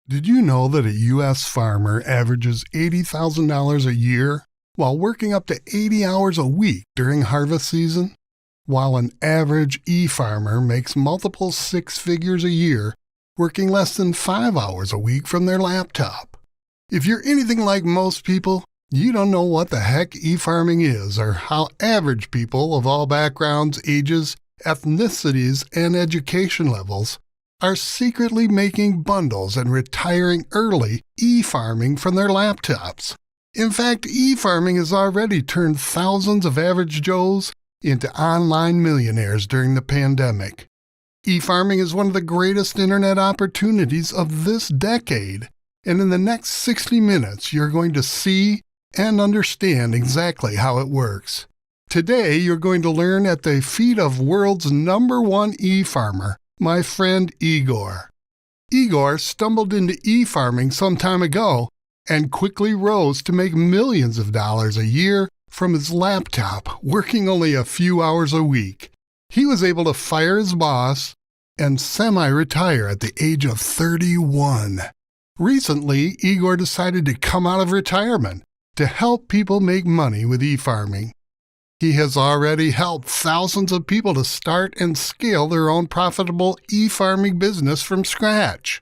Did you know that a U.S. farmer averages $80,000 a year while working up to 80 hours a week during harvest season? While an average e-farmer makes multiple six figures a year working less than 5 hours a week from their laptop. If you're anything like most people, you don't know what the heck e-farming is or how average people of all backgrounds, ages, ethnicities, and education levels are secretly making bundles and retiring early e-farming from their laptops. In fact, e-farming has already turned thousands of average Joes into online millionaires during the pandemic. E-farming is one of the greatest internet opportunities of this decade, and in the next 60 minutes you're going to see and understand exactly how it works. Today you're going to learn at the feet of world's #1 e-farmer, my friend Igor. Igor stumbled into e-farming some time ago and quickly rose to make millions of dollars a year from his laptop, working only a few hours a week. He was able to fire his boss and semi-retire at the age of 31. Recently, Igor decided to come out of retirement to help people make money with e-farming. He has already helped thousands of people to start and scale their own profitable e-farming business from scratch.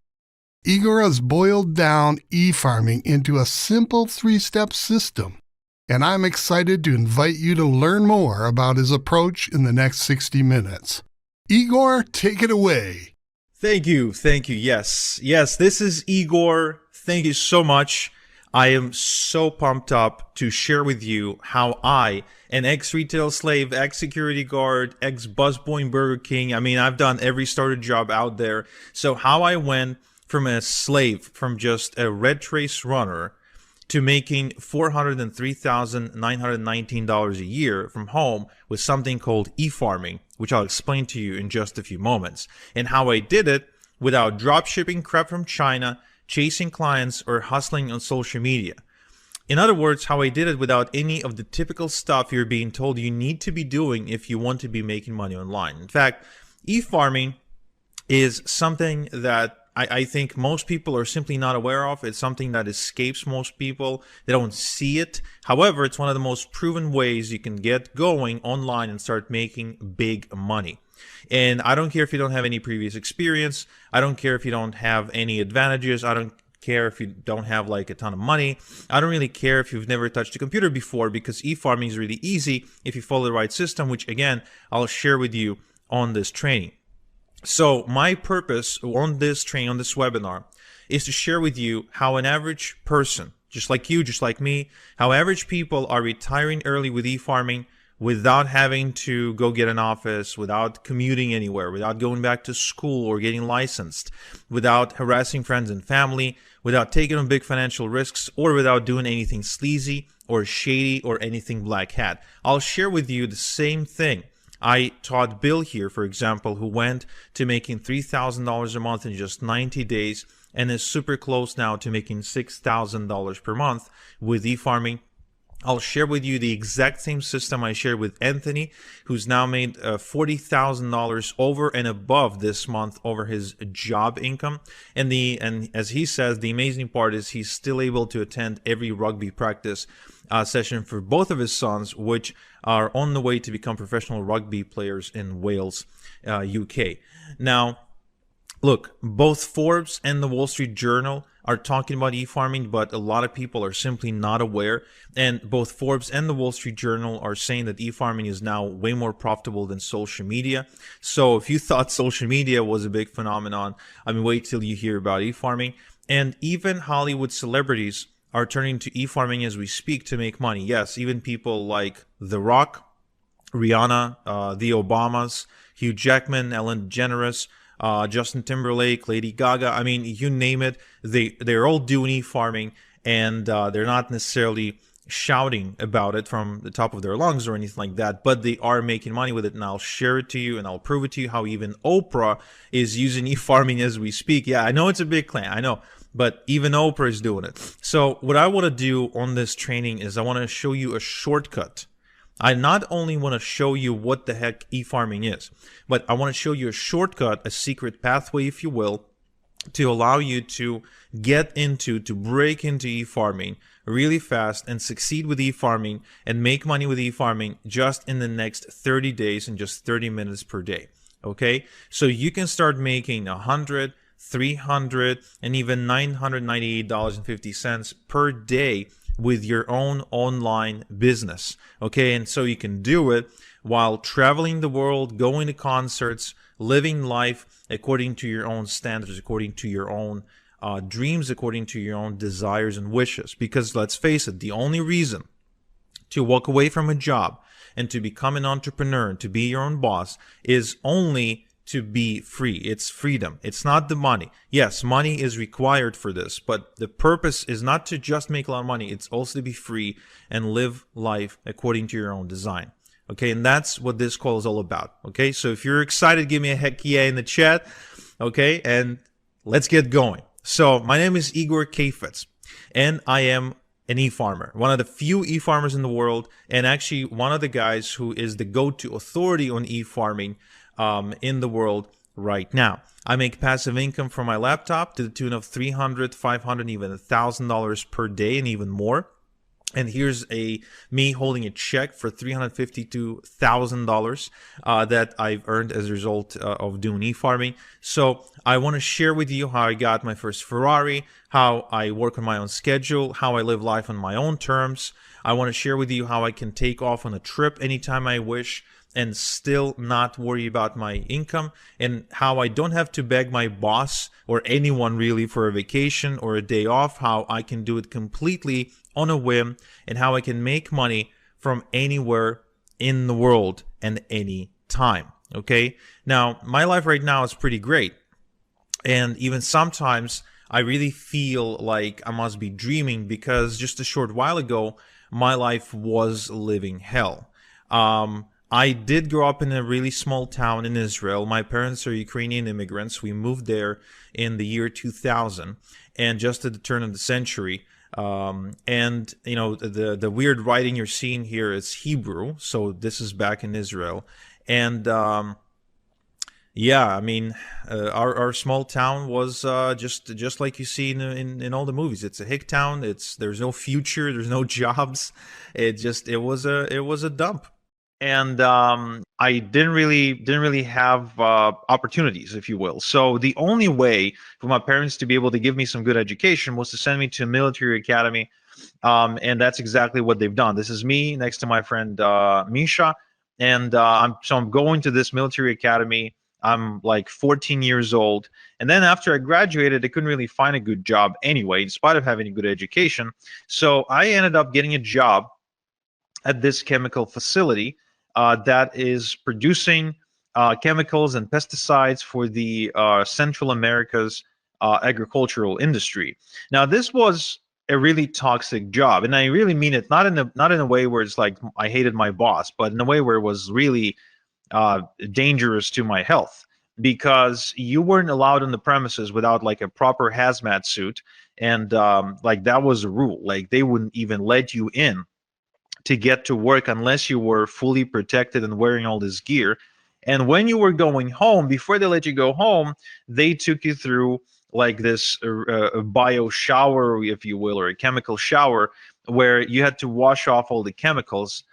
Igor has boiled down e-farming into a simple 3-step system, and I'm excited to invite you to learn more about his approach in the next 60 minutes. Igor, take it away. Thank you. Yes, this is Igor. Thank you so much. I am so pumped up to share with you how I, an ex-retail slave, ex-security guard, ex-busboy in Burger King, I've done every starter job out there. So how I went from a slave, from just a red trace runner, to making $403,919 a year from home with something called e-farming, which I'll explain to you in just a few moments, and how I did it without drop shipping crap from China, chasing clients, or hustling on social media. In other words, how I did it without any of the typical stuff you're being told you need to be doing if you want to be making money online. In fact, e-farming is something that I think most people are simply not aware of. It's something that escapes most people. They don't see it. However, it's one of the most proven ways you can get going online and start making big money. And I don't care if you don't have any previous experience. I don't care if you don't have any advantages. I don't care if you don't have like a ton of money. I don't really care if you've never touched a computer before, because e-farming is really easy if you follow the right system, which again, I'll share with you on this training. So my purpose on this training, on this webinar, is to share with you how an average person, just like you, just like me, how average people are retiring early with e-farming without having to go get an office, without commuting anywhere, without going back to school or getting licensed, without harassing friends and family, without taking on big financial risks, or without doing anything sleazy or shady or anything black hat. I'll share with you the same thing I taught Bill here, for example, who went to making $3,000 a month in just 90 days and is super close now to making $6,000 per month with e-farming. I'll share with you the exact same system I shared with Anthony, who's now made $40,000 over and above this month over his job income. And as he says, the amazing part is he's still able to attend every rugby practice session for both of his sons, which are on the way to become professional rugby players in Wales, UK. Now, look, both Forbes and the Wall Street Journal are talking about e-farming, but a lot of people are simply not aware. And both Forbes and the Wall Street Journal are saying that e-farming is now way more profitable than social media. So if you thought social media was a big phenomenon, wait till you hear about e-farming. And even Hollywood celebrities are turning to e-farming as we speak to make money. Yes, even people like The Rock, Rihanna, the Obamas, Hugh Jackman, Ellen DeGeneres, Justin Timberlake, Lady Gaga. You name it, they're all doing e-farming, and they're not necessarily shouting about it from the top of their lungs or anything like that, but they are making money with it, and I'll share it to you, and I'll prove it to you how even Oprah is using e-farming as we speak. Yeah, I know it's a big claim, I know, but even Oprah is doing it. So what I want to do on this training is I want to show you a shortcut. I not only want to show you what the heck e-farming is, but I want to show you a shortcut, a secret pathway, if you will, to allow you to to break into e-farming really fast and succeed with e-farming and make money with e-farming just in the next 30 days and just 30 minutes per day. Okay, so you can start making 100, 300, and even $998.50 per day with your own online business. Okay, and so you can do it while traveling the world, going to concerts, living life according to your own standards, according to your own dreams, according to your own desires and wishes. Because let's face it, the only reason to walk away from a job and to become an entrepreneur, to be your own boss, is only to be free. It's freedom. It's not the money. Yes, money is required for this, but the purpose is not to just make a lot of money. It's also to be free and live life according to your own design. Okay, and that's what this call is all about. Okay, so if you're excited, give me a heck yeah in the chat. Okay, and let's get going. So my name is Igor Kafetz, and I am an e-farmer, one of the few e-farmers in the world, and actually one of the guys who is the go-to authority on e-farming in the world right now. I make passive income from my laptop to the tune of $300, $500, even $1,000 per day, and even more. And here's me holding a check for $352,000 that I've earned as a result of doing e-farming. So I want to share with you how I got my first Ferrari, how I work on my own schedule, how I live life on my own terms. I want to share with you how I can take off on a trip anytime I wish and still not worry about my income, and how I don't have to beg my boss or anyone really for a vacation or a day off, how I can do it completely on a whim, and how I can make money from anywhere in the world and any time. Okay, now my life right now is pretty great, and even sometimes I really feel like I must be dreaming, because just a short while ago my life was living hell. I did grow up in a really small town in Israel. My parents are Ukrainian immigrants. We moved there in the year 2000, and just at the turn of the century. And you know, the weird writing you're seeing here is Hebrew, so this is back in Israel. And yeah, I mean, our small town was just like you see in all the movies. It's a hick town. There's no future. There's no jobs. It was a dump. And I didn't really have opportunities, if you will. So the only way for my parents to be able to give me some good education was to send me to a military academy, and that's exactly what they've done. This is me next to my friend Misha, and I'm going to this military academy. I'm like 14 years old, and then after I graduated, I couldn't really find a good job anyway, in spite of having a good education. So I ended up getting a job at this chemical facility that is producing chemicals and pesticides for the Central America's agricultural industry. Now, this was a really toxic job, and I really mean it, not in a way where it's like I hated my boss, but in a way where it was really dangerous to my health, because you weren't allowed on the premises without like a proper hazmat suit, and like that was a rule. Like they wouldn't even let you in to get to work unless you were fully protected and wearing all this gear. And when you were going home, before they let you go home, they took you through like this bio shower, if you will, or a chemical shower, where you had to wash off all the chemicals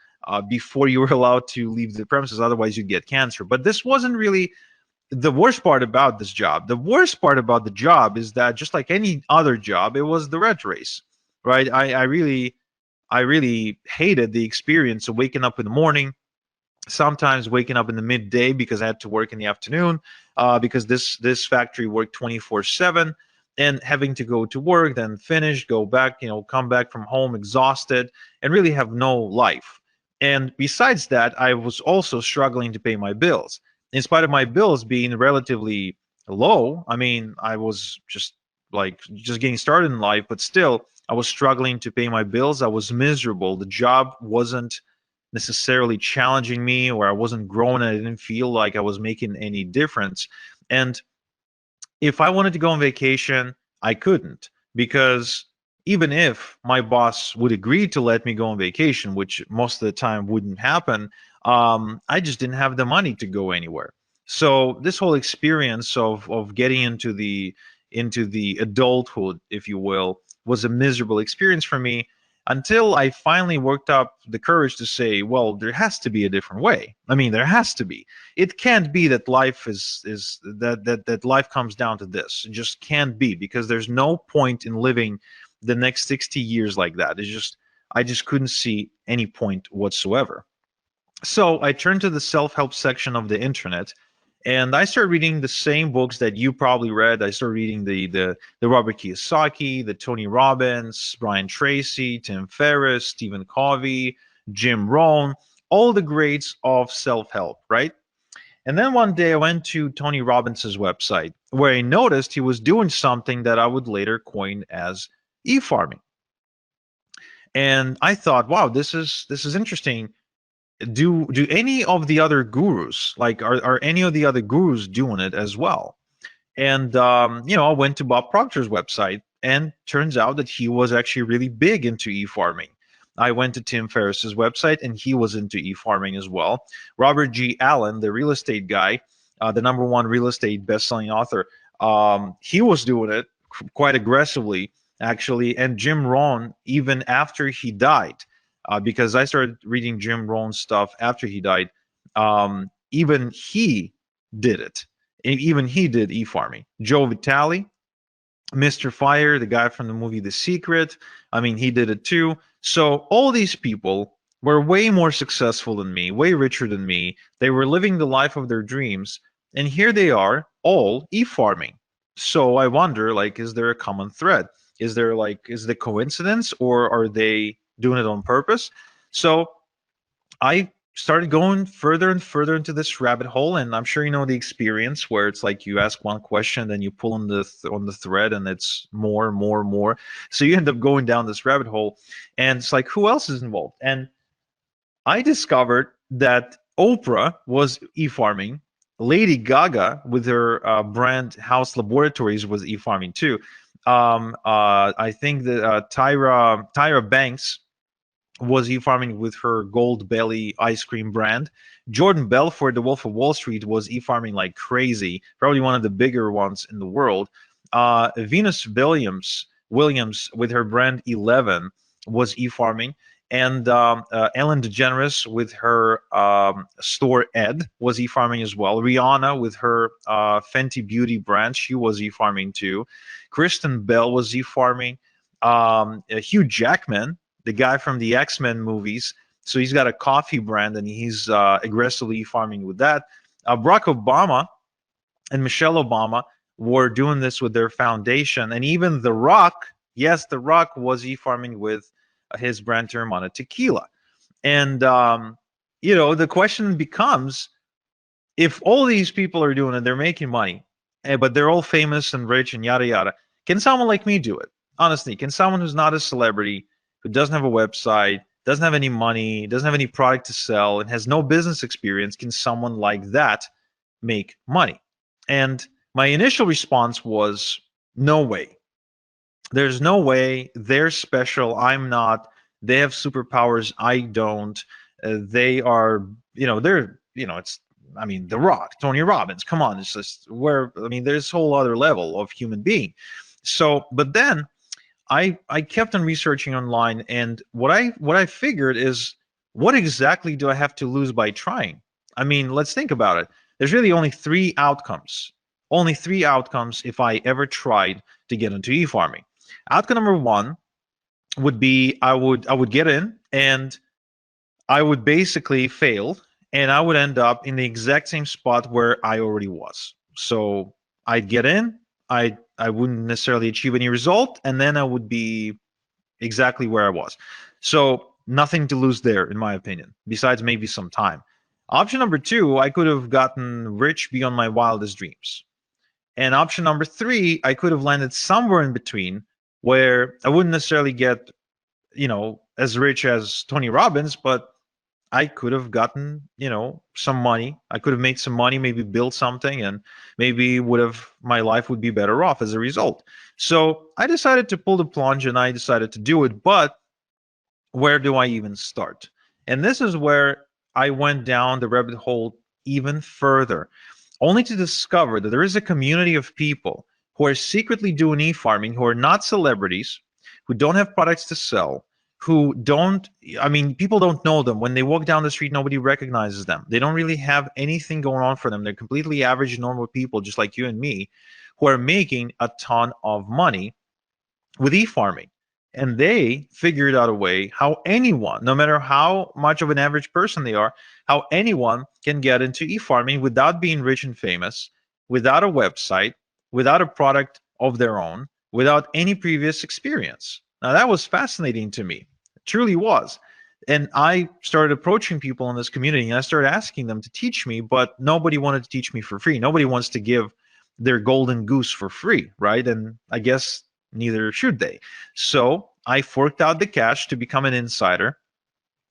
before you were allowed to leave the premises. Otherwise, you'd get cancer. But this wasn't really the worst part about this job. The worst part about the job is that, just like any other job, it was the rat race, right? I really hated the experience of waking up in the morning, sometimes waking up in the midday because I had to work in the afternoon, because this factory worked 24/7, and having to go to work, then finish, go back, come back from home exhausted, and really have no life. And besides that, I was also struggling to pay my bills. In spite of my bills being relatively low, I mean, I was just getting started in life, but still, I was struggling to pay my bills. I was miserable. The job wasn't necessarily challenging me, or I wasn't growing. I didn't feel like I was making any difference. And if I wanted to go on vacation, I couldn't, because even if my boss would agree to let me go on vacation, which most of the time wouldn't happen, I just didn't have the money to go anywhere. So this whole experience of getting into the into the adulthood, if you will, was a miserable experience for me until I finally worked up the courage to say, well, there has to be a different way. I mean, there has to be. It can't be that life is that life comes down to this. It just can't be, because there's no point in living the next 60 years like that. It's just, I just couldn't see any point whatsoever. So I turned to the self-help section of the internet, and I started reading the same books that you probably read. I started reading the Robert Kiyosaki, the Tony Robbins, Brian Tracy, Tim Ferriss, Stephen Covey, Jim Rohn, all the greats of self-help, right? And then one day I went to Tony Robbins's website, where I noticed he was doing something that I would later coin as e-farming. And I thought, wow, this is interesting. Do any of the other gurus, like, are any of the other gurus doing it as well? And I went to Bob Proctor's website, and turns out that he was actually really big into e-farming. I went to Tim Ferriss's website, and he was into e-farming as well. Robert G. Allen, the real estate guy, the #1 real estate best-selling author, he was doing it quite aggressively, actually. And Jim Rohn, even after he died, because I started reading Jim Rohn's stuff after he died, even he did it. Even he did e-farming. Joe Vitale, Mr. Fire, the guy from the movie The Secret, I mean, he did it too. So all these people were way more successful than me, way richer than me. They were living the life of their dreams, and here they are, all e-farming. So I wonder, like, is there a common thread? Is it a coincidence, or are they doing it on purpose? So I started going further and further into this rabbit hole, and I'm sure you know the experience where it's like you ask one question, then you pull on the thread, and it's more and more and more. So you end up going down this rabbit hole, and it's like, who else is involved? And I discovered that Oprah was e-farming. Lady Gaga, with her brand House Laboratories, was e-farming too. I think that Tyra Banks was e-farming with her Gold Belly ice cream brand. Jordan Belfort, the Wolf of Wall Street, was e-farming like crazy, probably one of the bigger ones in the world. Venus Williams, with her brand 11, was e-farming. And Ellen DeGeneres, with her store Ed, was e-farming as well. Rihanna, with her Fenty Beauty brand, she was e-farming too. Kristen Bell was e-farming. Hugh Jackman, the guy from the X-Men movies, so he's got a coffee brand, and he's aggressively e-farming with that. Barack Obama and Michelle Obama were doing this with their foundation. And even The Rock, yes, The Rock was e-farming with his brand Teremana Tequila. And, the question becomes, if all these people are doing it, they're making money, but they're all famous and rich and yada, yada, can someone like me do it? Honestly, can someone who's not a celebrity, who doesn't have a website, doesn't have any money, doesn't have any product to sell, and has no business experience, can someone like that make money? And my initial response was, no way. There's no way. They're special. I'm not. They have superpowers. I don't. They are, it's, I mean, The Rock, Tony Robbins. Come on, it's just there's a whole other level of human being. So, but then I kept on researching online, and what I figured is, what exactly do I have to lose by trying? I mean, let's think about it. There's really only three outcomes. Only three outcomes if I ever tried to get into e-farming. Outcome number one would be I would get in, and I would basically fail, and I would end up in the exact same spot where I already was. So I'd get in, I wouldn't necessarily achieve any result, and then I would be exactly where I was. So nothing to lose there, in my opinion, besides maybe some time. Option number two, I could have gotten rich beyond my wildest dreams. And option number three, I could have landed somewhere in between, where I wouldn't necessarily get, as rich as Tony Robbins, but I could have gotten, some money. I could have made some money, maybe built something, and maybe my life would be better off as a result. So I decided to pull the plunge, and I decided to do it. But where do I even start? And this is where I went down the rabbit hole even further, only to discover that there is a community of people who are secretly doing e-farming, who are not celebrities, who don't have products to sell, who don't, I mean, people don't know them. When they walk down the street, nobody recognizes them. They don't really have anything going on for them. They're completely average, normal people, just like you and me, who are making a ton of money with e-farming. And they figured out a way how anyone, no matter how much of an average person they are, how anyone can get into e-farming without being rich and famous, without a website, without a product of their own, without any previous experience. Now that was fascinating to me. It truly was. And I started approaching people in this community and I started asking them to teach me, but nobody wanted to teach me for free. Nobody wants to give their golden goose for free, right? And I guess neither should they. So I forked out the cash to become an insider.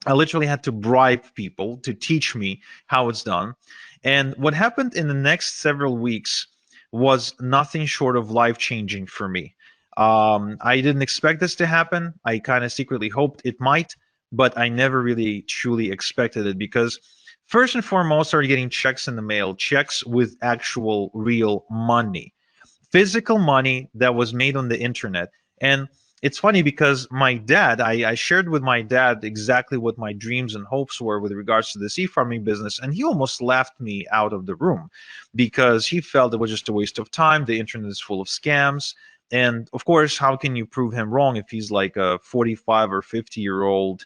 I literally had to bribe people to teach me how it's done. And what happened in the next several weeks was nothing short of life-changing for me. I didn't expect this to happen. I kind of secretly hoped it might, but I never really truly expected it because first and foremost, I started getting checks in the mail, checks with actual real money, physical money that was made on the internet. And it's funny because my dad, I shared with my dad exactly what my dreams and hopes were with regards to the sea farming business, and he almost laughed me out of the room because he felt it was just a waste of time. The internet is full of scams. And of course, how can you prove him wrong if he's like a 45 or 50-year-old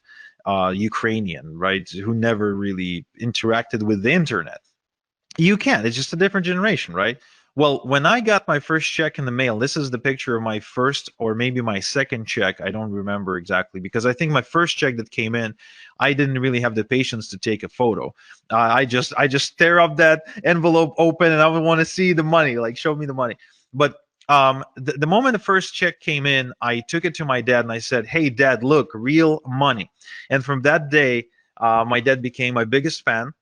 Ukrainian, right, who never really interacted with the internet? You can't. It's just a different generation, right? Well, when I got my first check in the mail, this is the picture of my first or maybe my second check. I don't remember exactly because I think my first check that came in, I didn't really have the patience to take a photo. I just tear up that envelope open and I would want to see the money, like show me the money. But the moment the first check came in, I took it to my dad and I said, "Hey, Dad, look, real money." And from that day, my dad became my biggest fan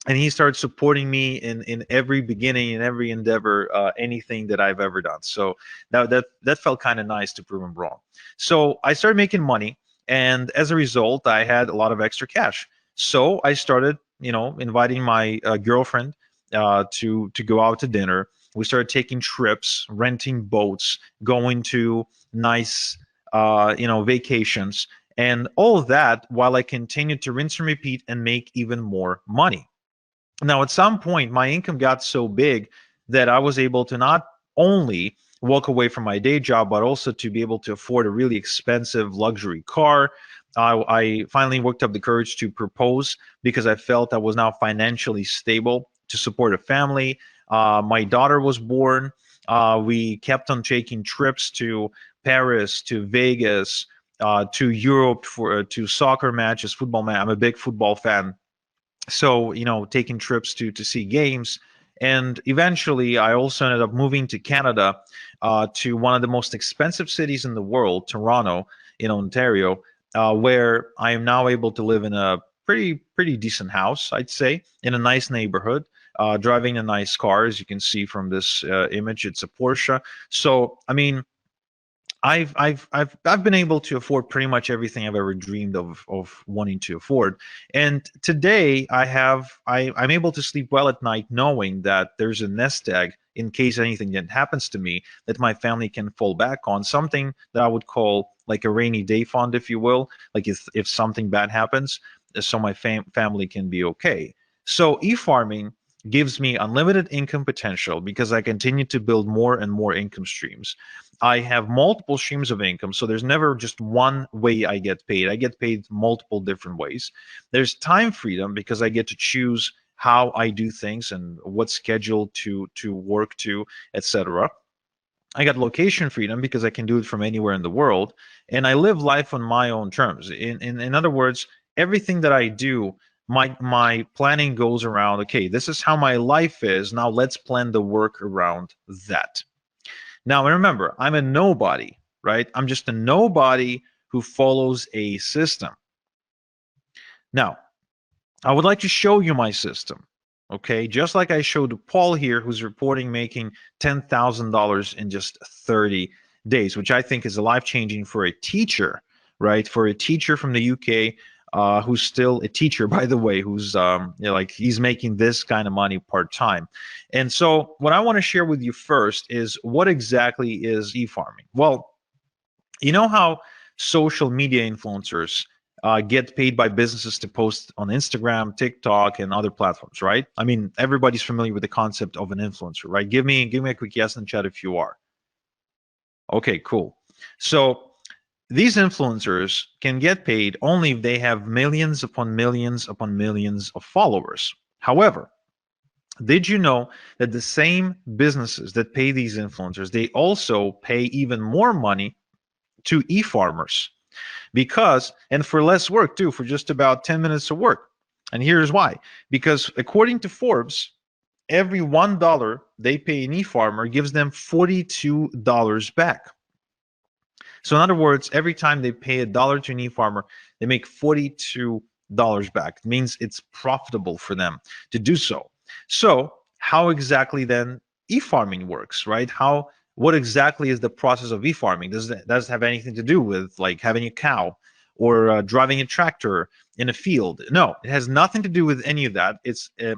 and he started supporting me in every beginning, in every endeavor, anything that I've ever done. So that felt kind of nice to prove him wrong. So I started making money, and as a result, I had a lot of extra cash. So I started, inviting my girlfriend to go out to dinner. We started taking trips, renting boats, going to nice, vacations, and all of that while I continued to rinse and repeat and make even more money. Now, at some point, my income got so big that I was able to not only walk away from my day job, but also to be able to afford a really expensive luxury car. I finally worked up the courage to propose because I felt I was now financially stable to support a family. My daughter was born. We kept on taking trips to Paris, to Vegas, to Europe for to soccer matches, football match. I'm a big football fan, so taking trips to see games. And eventually I also ended up moving to Canada, to one of the most expensive cities in the world, Toronto, in Ontario, where I am now able to live in a pretty decent house, I'd say, in a nice neighborhood, driving a nice car. As you can see from this image, it's a Porsche. So I mean, I've been able to afford pretty much everything I've ever dreamed of wanting to afford. And today I'm able to sleep well at night knowing that there's a nest egg in case anything that happens to me that my family can fall back on, something that I would call like a rainy day fund, if you will, like if something bad happens, so my family can be okay. So e-farming gives me unlimited income potential because I continue to build more and more income streams. I have multiple streams of income, so there's never just one way I get paid. I get paid multiple different ways. There's time freedom because I get to choose how I do things and what schedule to work to, etc. I got location freedom because I can do it from anywhere in the world, and I live life on my own terms. In other words, everything that I do, my planning goes around, okay, this is how my life is. Now let's plan the work around that. Now remember, I'm a nobody, right? I'm just a nobody who follows a system. Now, I would like to show you my system, okay? Just like I showed Paul here, who's reporting making $10,000 in just 30 days, which I think is life-changing for a teacher, right? For a teacher from the UK, who's still a teacher, by the way, who's like he's making this kind of money part-time. And so what I want to share with you first is what exactly is e-farming. Well, you know how social media influencers get paid by businesses to post on Instagram, TikTok, and other platforms, right? I mean, everybody's familiar with the concept of an influencer, right? Give me a quick yes in the chat if you are. Okay, cool. So these influencers can get paid only if they have millions upon millions upon millions of followers. However, did you know that the same businesses that pay these influencers, they also pay even more money to e-farmers? Because, and for less work too, for just about 10 minutes of work. And here's why. Because according to Forbes, every $1 they pay an e-farmer gives them $42 back. So in other words, every time they pay $1 to an e-farmer, they make $42 back. It means it's profitable for them to do so. So how exactly then e-farming works, right? What exactly is the process of e-farming? Does it have anything to do with like having a cow or driving a tractor in a field? No, it has nothing to do with any of that.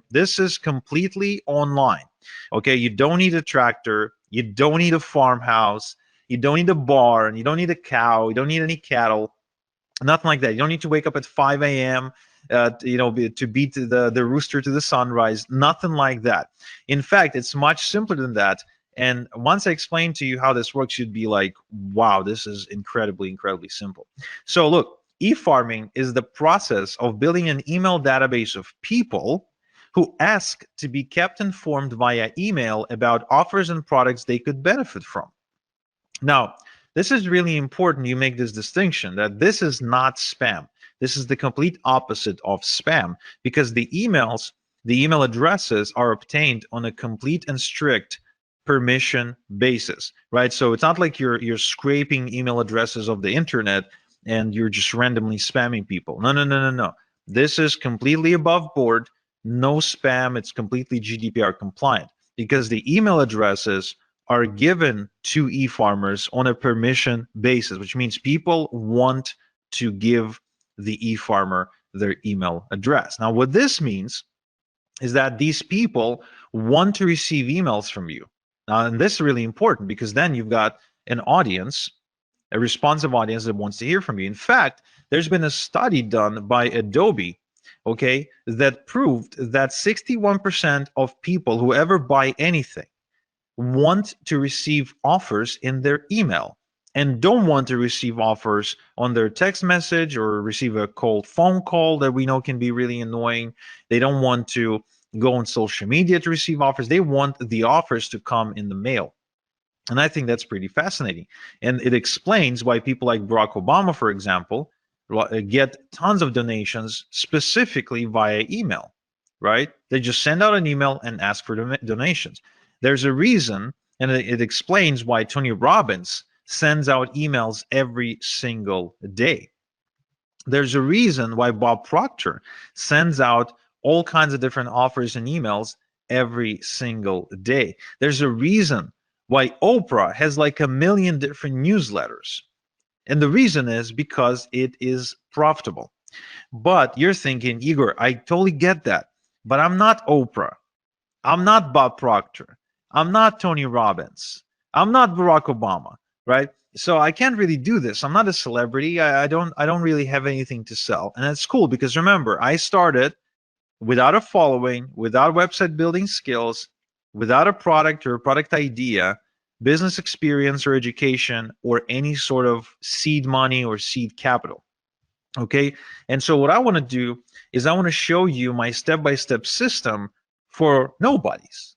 This is completely online. Okay, you don't need a tractor, you don't need a farmhouse, you don't need a barn, you don't need a cow, you don't need any cattle, nothing like that. You don't need to wake up at 5 a.m. To beat the rooster to the sunrise, nothing like that. In fact, it's much simpler than that. And once I explain to you how this works, you'd be like, wow, this is incredibly, incredibly simple. So look, e-farming is the process of building an email database of people who ask to be kept informed via email about offers and products they could benefit from. Now, this is really important you make this distinction that this is not spam. This is the complete opposite of spam because the email addresses are obtained on a complete and strict permission basis, right? So it's not like you're scraping email addresses of the internet and you're just randomly spamming people. No. This is completely above board, no spam. It's completely GDPR compliant because the email addresses are given to e-farmers on a permission basis, which means people want to give the e-farmer their email address. Now, what this means is that these people want to receive emails from you. And this is really important because then you've got an audience, a responsive audience that wants to hear from you. In fact, there's been a study done by Adobe, okay, that proved that 61% of people who ever buy anything want to receive offers in their email and don't want to receive offers on their text message or receive a cold phone call that we know can be really annoying. They don't want to go on social media to receive offers. They want the offers to come in the mail. And I think that's pretty fascinating. And it explains why people like Barack Obama, for example, get tons of donations specifically via email, right? They just send out an email and ask for donations. There's a reason, and it explains why Tony Robbins sends out emails every single day. There's a reason why Bob Proctor sends out all kinds of different offers and emails every single day. There's a reason why Oprah has like 1 million different newsletters. And the reason is because it is profitable. But you're thinking, Igor, I totally get that, but I'm not Oprah. I'm not Bob Proctor. I'm not Tony Robbins. I'm not Barack Obama, right? So I can't really do this. I'm not a celebrity. I don't really have anything to sell. And that's cool because remember, I started without a following, without website building skills, without a product or a product idea, business experience or education, or any sort of seed money or seed capital. Okay. And so what I want to do is I want to show you my step-by-step system for nobodies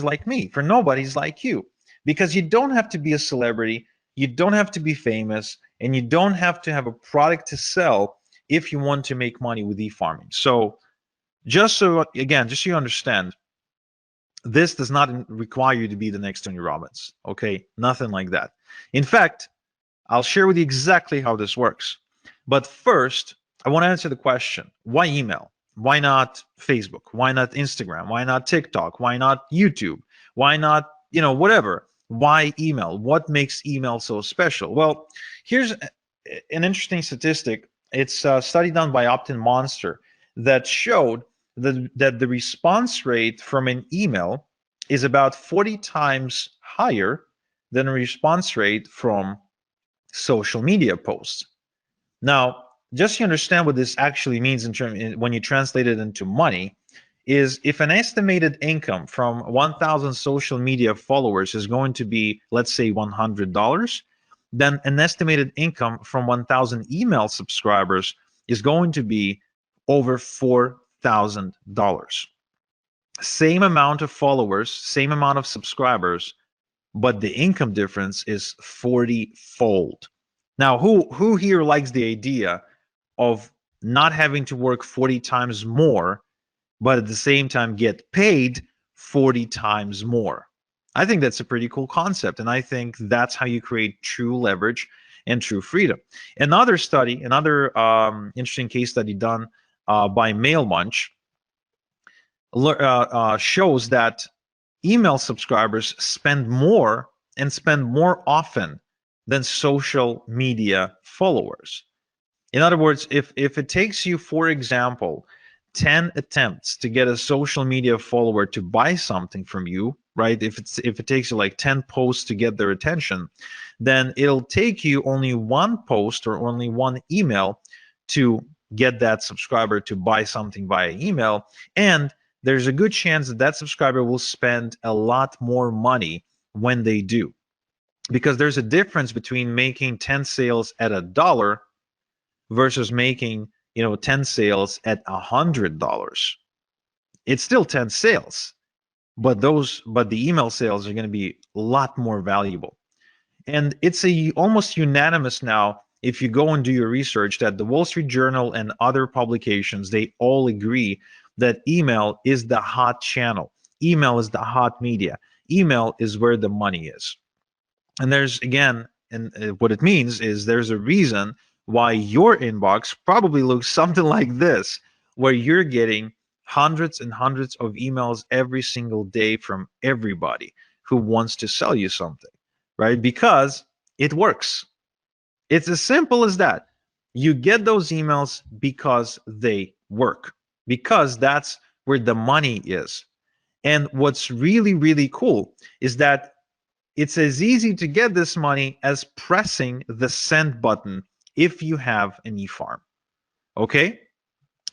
like me, for nobodies like you, because you don't have to be a celebrity, you don't have to be famous, and you don't have to have a product to sell if you want to make money with e-farming. So just so you understand, this does not require you to be the next Tony Robbins, okay? Nothing like that. In fact, I'll share with you exactly how this works. But first, I want to answer the question, why email? Why not Facebook? Why not Instagram? Why not TikTok? Why not YouTube? Why not, whatever? Why email? What makes email so special? Well, here's an interesting statistic It's a study done by Opt-in Monster that showed that the response rate from an email is about 40 times higher than a response rate from social media posts. Now, just to understand what this actually means when you translate it into money, is if an estimated income from 1,000 social media followers is going to be, let's say, $100, then an estimated income from 1,000 email subscribers is going to be over $4,000. Same amount of followers, same amount of subscribers, but the income difference is 40-fold. Now, who here likes the idea of not having to work 40 times more, but at the same time get paid 40 times more? I think that's a pretty cool concept, and I think that's how you create true leverage and true freedom. Another study, another interesting case study done by MailMunch shows that email subscribers spend more and spend more often than social media followers. In other words, if it takes you, for example, 10 attempts to get a social media follower to buy something from you, right? If it takes you like 10 posts to get their attention, then it'll take you only one post or only one email to get that subscriber to buy something via email. And there's a good chance that that subscriber will spend a lot more money when they do. Because there's a difference between making 10 sales at $1 versus making 10 sales at $100. It's still 10 sales, but the email sales are going to be a lot more valuable. And it's almost unanimous now, if you go and do your research, that the Wall Street Journal and other publications, they all agree that email is the hot channel. Email is the hot media. Email is where the money is. And there's, again, and what it means is there's a reason why your inbox probably looks something like this, where you're getting hundreds and hundreds of emails every single day from everybody who wants to sell you something, right? Because it works. It's as simple as that. You get those emails because they work, because that's where the money is. And what's really, really cool is that it's as easy to get this money as pressing the send button if you have an e-farm. Okay?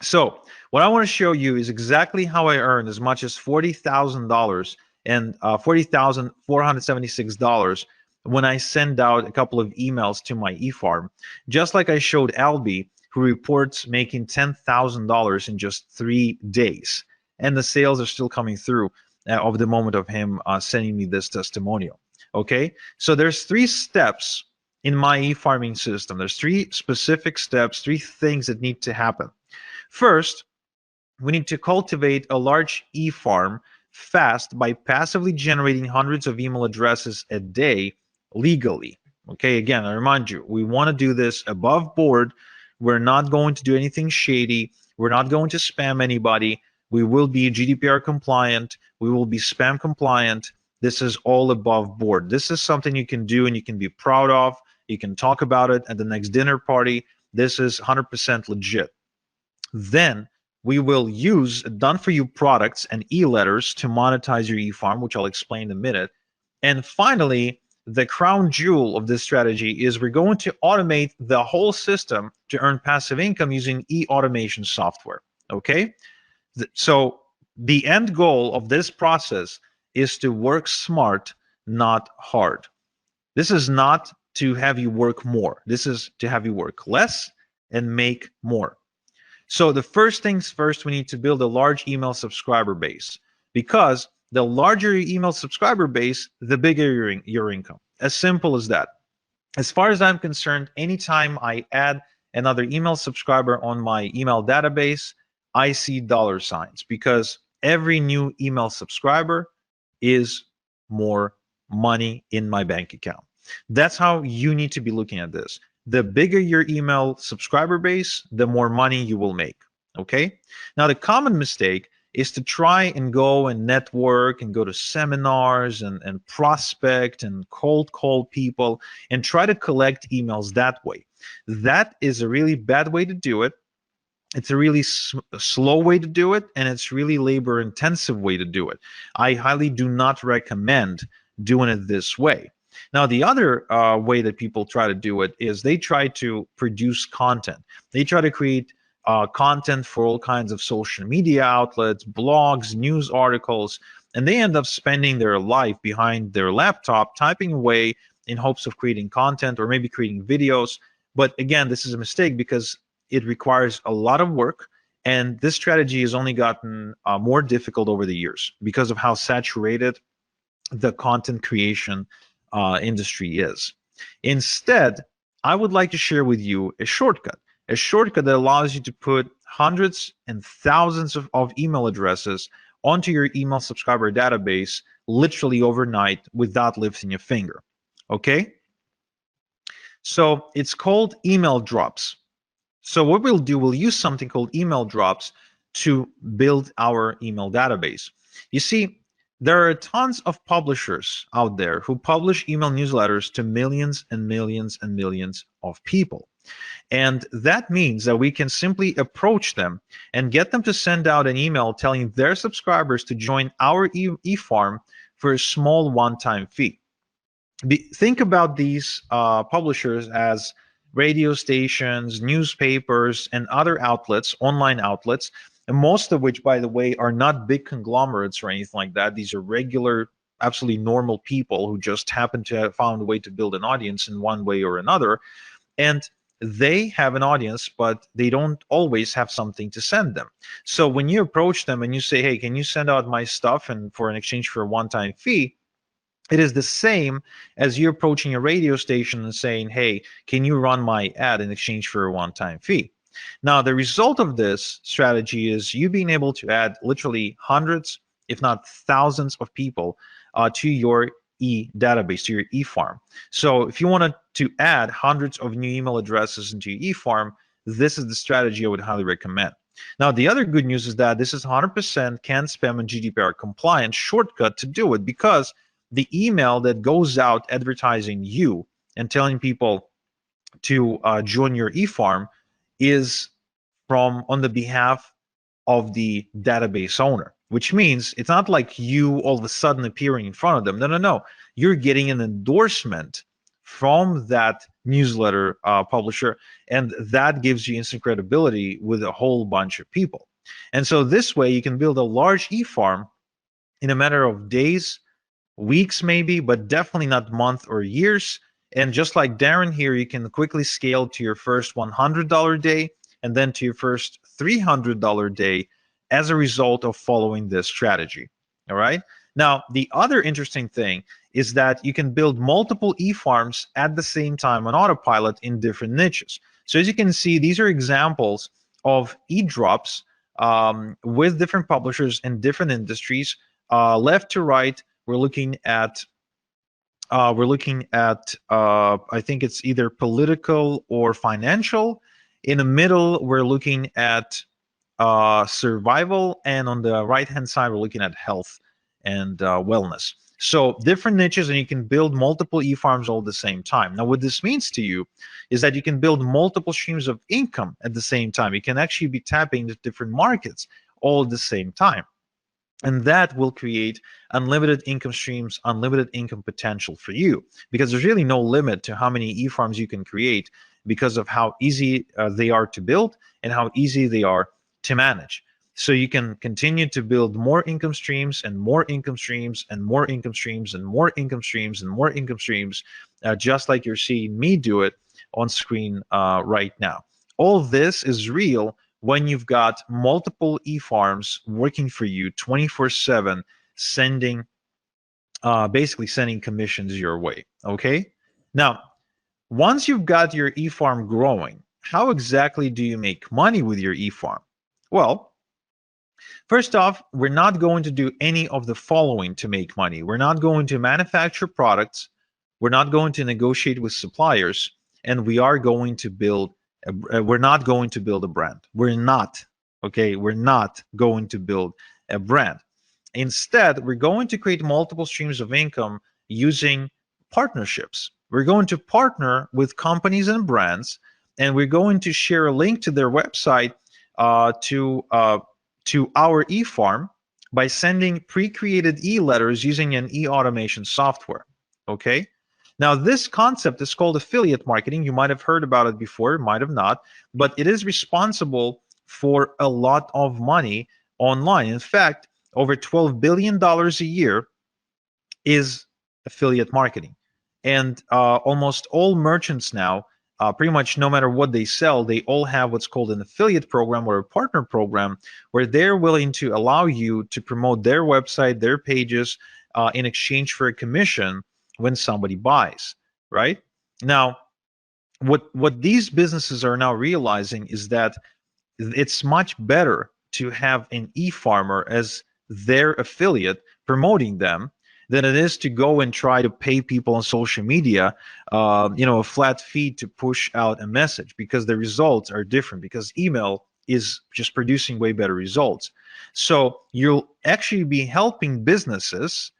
So what I want to show you is exactly how I earned as much as $40,000 and $40,476 when I send out a couple of emails to my e-farm, just like I showed Albie, who reports making $10,000 in just 3 days. And the sales are still coming through of the moment of him sending me this testimonial. Okay, so there's 3 steps in my e-farming system. There's 3 specific steps, 3 things that need to happen. First, we need to cultivate a large e-farm fast by passively generating hundreds of email addresses a day legally. Okay, again, I remind you, we want to do this above board. We're not going to do anything shady. We're not going to spam anybody. We will be GDPR compliant. We will be spam compliant. This is all above board. This is something you can do and you can be proud of. You can talk about it at the next dinner party. This is 100% legit. Then we will use done-for-you products and e-letters to monetize your e-farm, which I'll explain in a minute. And finally, the crown jewel of this strategy is we're going to automate the whole system to earn passive income using e-automation software. Okay? So the end goal of this process is to work smart, not hard. This is not to have you work more. This is to have you work less and make more. So the first things first, we need to build a large email subscriber base, because the larger your email subscriber base, the bigger your income. As simple as that. As far as I'm concerned, anytime I add another email subscriber on my email database, I see dollar signs, because every new email subscriber is more money in my bank account. That's how you need to be looking at this. The bigger your email subscriber base, the more money you will make. Okay? Now, the common mistake is to try and go and network and go to seminars and prospect and cold call people and try to collect emails that way. That is a really bad way to do it. It's a really slow way to do it, and it's really labor intensive way to do it. I highly do not recommend doing it this way. Now, the other way that people try to do it is they try to produce content. They try to create content for all kinds of social media outlets, blogs, news articles, and they end up spending their life behind their laptop typing away in hopes of creating content or maybe creating videos. But again, this is a mistake because it requires a lot of work, and this strategy has only gotten more difficult over the years because of how saturated the content creation industry is. Instead, I would like to share with you a shortcut that allows you to put hundreds and thousands of email addresses onto your email subscriber database literally overnight without lifting a finger. Okay? So it's called email drops. So what we'll do, we'll use something called email drops to build our email database. You see, there are tons of publishers out there who publish email newsletters to millions and millions and millions of people. And that means that we can simply approach them and get them to send out an email telling their subscribers to join our e-farm for a small one-time fee. Think about these publishers as radio stations, newspapers, and other outlets, online outlets, and most of which, by the way, are not big conglomerates or anything like that. These are regular, absolutely normal people who just happen to have found a way to build an audience in one way or another. And they have an audience, but they don't always have something to send them. So when you approach them and you say, hey, can you send out my stuff and for an exchange for a one-time fee, it is the same as you approaching a radio station and saying, hey, can you run my ad in exchange for a one-time fee? Now, the result of this strategy is you being able to add literally hundreds, if not thousands of people to your database, to your e-farm. So if you wanted to add hundreds of new email addresses into your e-farm, this is the strategy I would highly recommend. Now, the other good news is that this is 100% CAN-SPAM and GDPR compliant shortcut to do it, because the email that goes out advertising you and telling people to join your e-farm is on the behalf of the database owner, which means it's not like you all of a sudden appearing in front of them. No. You're getting an endorsement from that newsletter publisher, and that gives you instant credibility with a whole bunch of people. And so this way you can build a large e-farm in a matter of days, weeks maybe, but definitely not months or years. And just like Darren here, you can quickly scale to your first $100 day and then to your first $300 day as a result of following this strategy. All right. Now, the other interesting thing is that you can build multiple e-farms at the same time on autopilot in different niches. So as you can see, these are examples of e-drops with different publishers in different industries. Left to right, we're looking at I think it's either political or financial. In the middle, we're looking at survival, and on the right-hand side, we're looking at health and wellness. So different niches, and you can build multiple e-farms all at the same time. Now, what this means to you is that you can build multiple streams of income at the same time. You can actually be tapping into different markets all at the same time. And that will create unlimited income streams, unlimited income potential for you, because there's really no limit to how many e-farms you can create because of how easy they are to build and how easy they are to manage. So you can continue to build more income streams and more income streams and more income streams and more income streams and more income streams, just like you're seeing me do it on screen right now. All this is real when you've got multiple e-farms working for you 24/7, basically sending commissions your way. Okay. Now, once you've got your e-farm growing, how exactly do you make money with your e-farm? Well, first off, we're not going to do any of the following to make money. We're not going to manufacture products. We're not going to negotiate with suppliers, and we are going to build. We're not going to build a brand. We're not. Okay, we're not going to build a brand. Instead, we're going to create multiple streams of income using partnerships. We're going to partner with companies and brands, and we're going to share a link to their website to our e-farm by sending pre-created e-letters using an e-automation software. Okay. Now, this concept is called affiliate marketing. You might have heard about it before, might have not, but it is responsible for a lot of money online. In fact, over $12 billion a year is affiliate marketing. And almost all merchants now, pretty much no matter what they sell, they all have what's called an affiliate program or a partner program where they're willing to allow you to promote their website, their pages, in exchange for a commission when somebody buys, right? Now, what these businesses are now realizing is that it's much better to have an e-farmer as their affiliate promoting them than it is to go and try to pay people on social media, a flat fee to push out a message, because the results are different, because email is just producing way better results. So you'll actually be helping businesses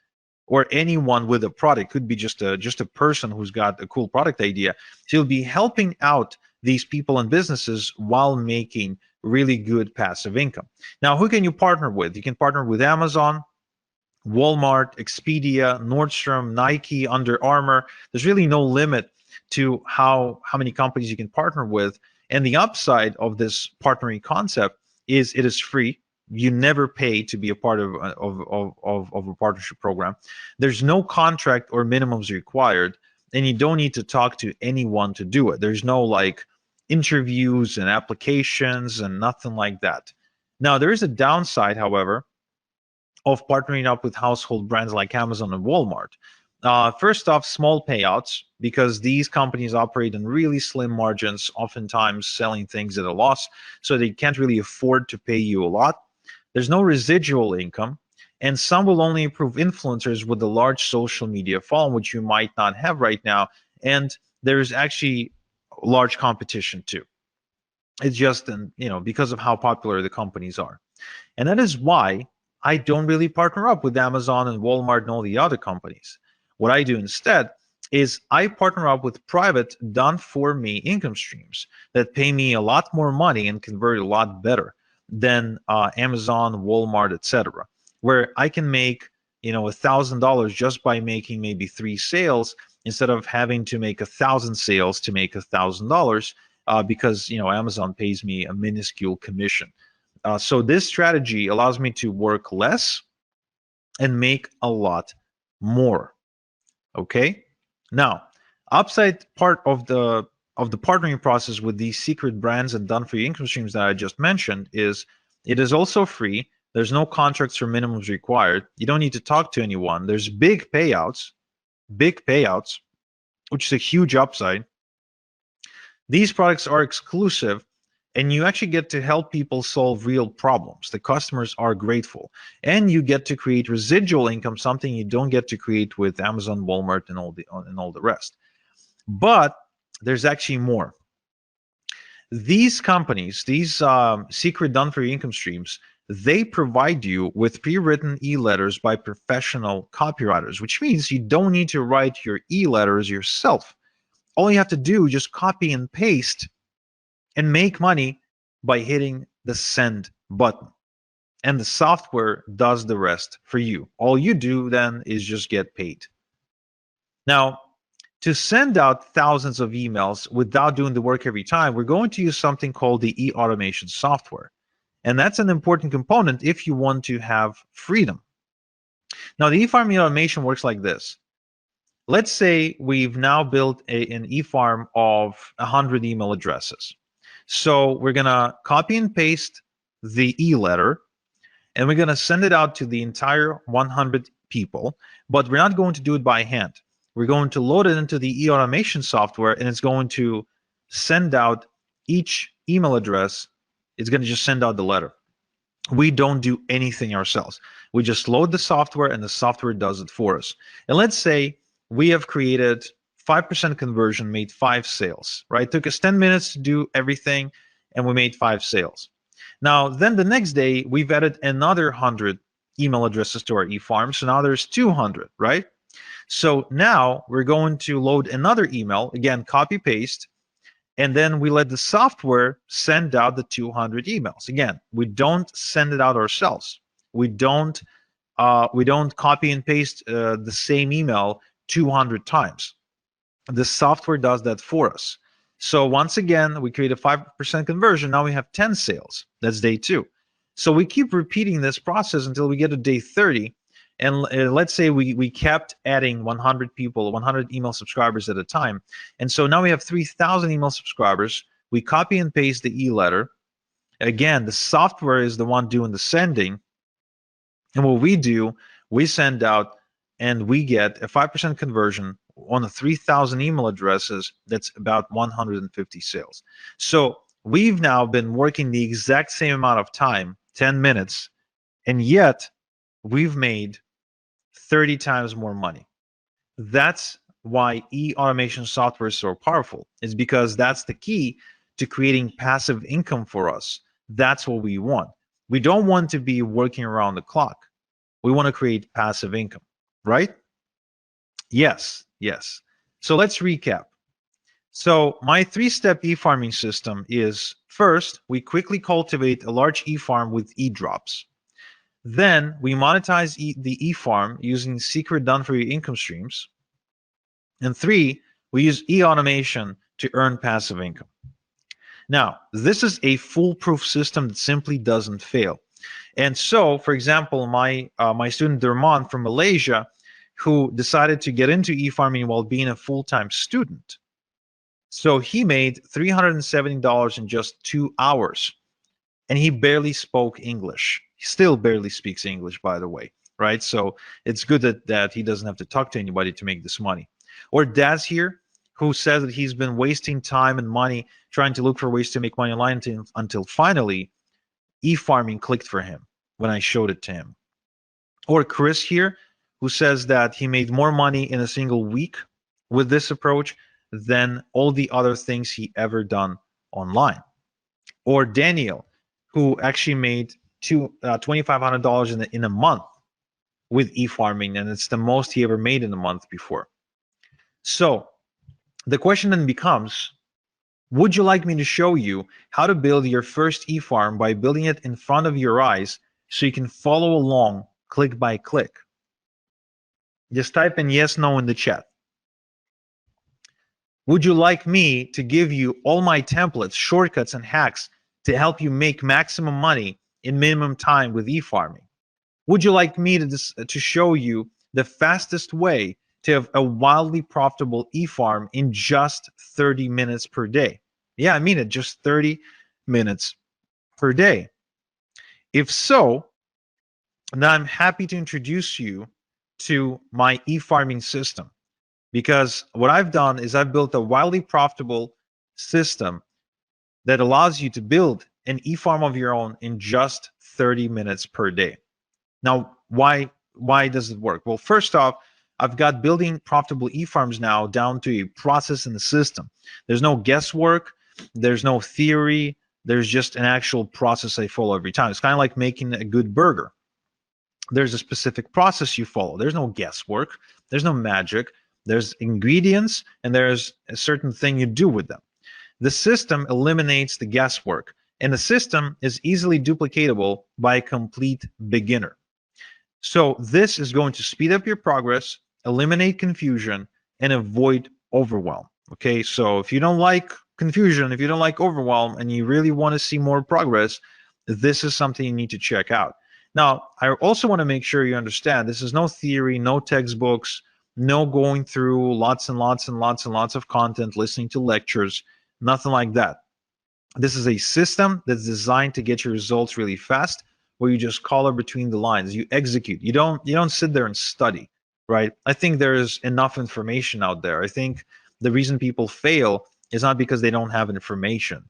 or anyone with a product. Could be just a person who's got a cool product idea. So you'll be helping out these people and businesses while making really good passive income. Now, who can you partner with? You can partner with Amazon, Walmart, Expedia, Nordstrom, Nike, Under Armour. There's really no limit to how many companies you can partner with. And the upside of this partnering concept is it is free. You never pay to be a part of a partnership program. There's no contract or minimums required, and you don't need to talk to anyone to do it. There's no like interviews and applications and nothing like that. Now, there is a downside, however, of partnering up with household brands like Amazon and Walmart. First off, small payouts, because these companies operate in really slim margins, oftentimes selling things at a loss, so they can't really afford to pay you a lot. There's no residual income, and some will only approve influencers with a large social media following, which you might not have right now. And there's actually large competition too. It's just, because of how popular the companies are. And that is why I don't really partner up with Amazon and Walmart and all the other companies. What I do instead is I partner up with private, done-for-me income streams that pay me a lot more money and convert a lot better than Amazon, Walmart, etc., where I can make $1,000 just by making maybe 3 sales instead of having to make 1,000 sales to make $1,000 because Amazon pays me a minuscule commission. So this strategy allows me to work less and make a lot more. Okay. Now, upside part of the partnering process with these secret brands and done-for-you income streams that I just mentioned is it is also free. There's no contracts or minimums required. You don't need to talk to anyone. There's big payouts, which is a huge upside. These products are exclusive, and you actually get to help people solve real problems. The customers are grateful, and you get to create residual income, something you don't get to create with Amazon, Walmart, and all the rest. But there's actually more. These companies, these secret done-for-you income streams, they provide you with pre-written e-letters by professional copywriters, which means you don't need to write your e-letters yourself. All you have to do is just copy and paste and make money by hitting the send button. And the software does the rest for you. All you do then is just get paid. Now, to send out thousands of emails without doing the work every time, we're going to use something called the e-automation software. And that's an important component if you want to have freedom. Now, the e-farm automation works like this. Let's say we've now built an e-farm of 100 email addresses. So we're going to copy and paste the e-letter, and we're going to send it out to the entire 100 people, but we're not going to do it by hand. We're going to load it into the e-automation software, and it's going to send out each email address. It's going to just send out the letter. We don't do anything ourselves. We just load the software, and the software does it for us. And let's say we have created 5% conversion, made 5 sales, right? It took us 10 minutes to do everything, and we made 5 sales. Now, then the next day, we've added another 100 email addresses to our eFarm. So now there's 200, right? So now we're going to load another email, again, copy paste, and then we let the software send out the 200 emails. Again, we don't send it out ourselves. We don't copy and paste the same email 200 times. The software does that for us. So once again, we create a 5% conversion. Now we have 10 sales. That's day 2. So we keep repeating this process until we get to day 30. And let's say we kept adding 100 people, 100 email subscribers at a time. And so now we have 3,000 email subscribers. We copy and paste the e-letter. Again, the software is the one doing the sending. And what we do, we send out and we get a 5% conversion on the 3,000 email addresses. That's about 150 sales. So we've now been working the exact same amount of time, 10 minutes, and yet we've made 30 times more money. That's why e-automation software is so powerful. It's because that's the key to creating passive income for us. That's what we want. We don't want to be working around the clock. We want to create passive income, right? Yes. So let's recap. So my 3-step e-farming system is, first, we quickly cultivate a large e-farm with e-drops. Then we monetize the e-farm using secret done-for-you income streams. And 3, we use e-automation to earn passive income. Now, this is a foolproof system that simply doesn't fail. And so, for example, my student Derman from Malaysia, who decided to get into e-farming while being a full-time student. So he made $370 in just 2 hours. And he barely spoke English. He still barely speaks English, by the way, right? So it's good that he doesn't have to talk to anybody to make this money. Or Daz here, who says that he's been wasting time and money trying to look for ways to make money online until finally e-farming clicked for him when I showed it to him. Or Chris here, who says that he made more money in a single week with this approach than all the other things he ever done online. Or Daniel, who actually made $2,500 in a month with e-farming, and it's the most he ever made in a month before. So the question then becomes, would you like me to show you how to build your first e-farm by building it in front of your eyes so you can follow along click by click? Just type in yes, no in the chat. Would you like me to give you all my templates, shortcuts, and hacks to help you make maximum money in minimum time with e-farming? Would you like me to show you the fastest way to have a wildly profitable e-farm in just 30 minutes per day? Yeah, I mean it, just 30 minutes per day. If so, then I'm happy to introduce you to my e-farming system, because what I've done is I've built a wildly profitable system that allows you to build an e-farm of your own in just 30 minutes per day. Now, why does it work? Well, first off, I've got building profitable e-farms now down to a process in the system. There's no guesswork, there's no theory, there's just an actual process I follow every time. It's kind of like making a good burger. There's a specific process you follow. There's no guesswork, there's no magic. There's ingredients, and there's a certain thing you do with them. The system eliminates the guesswork, and the system is easily duplicatable by a complete beginner. So this is going to speed up your progress, eliminate confusion, and avoid overwhelm. Okay, so if you don't like confusion, if you don't like overwhelm, and you really want to see more progress, this is something you need to check out. Now, I also want to make sure you understand this is no theory, no textbooks, no going through lots and lots of content, listening to lectures, nothing like that. This is a system that's designed to get your results really fast, where you just color between the lines, you execute. You don't sit there and study, right? I think there's enough information out there. I think the reason people fail is not because they don't have information.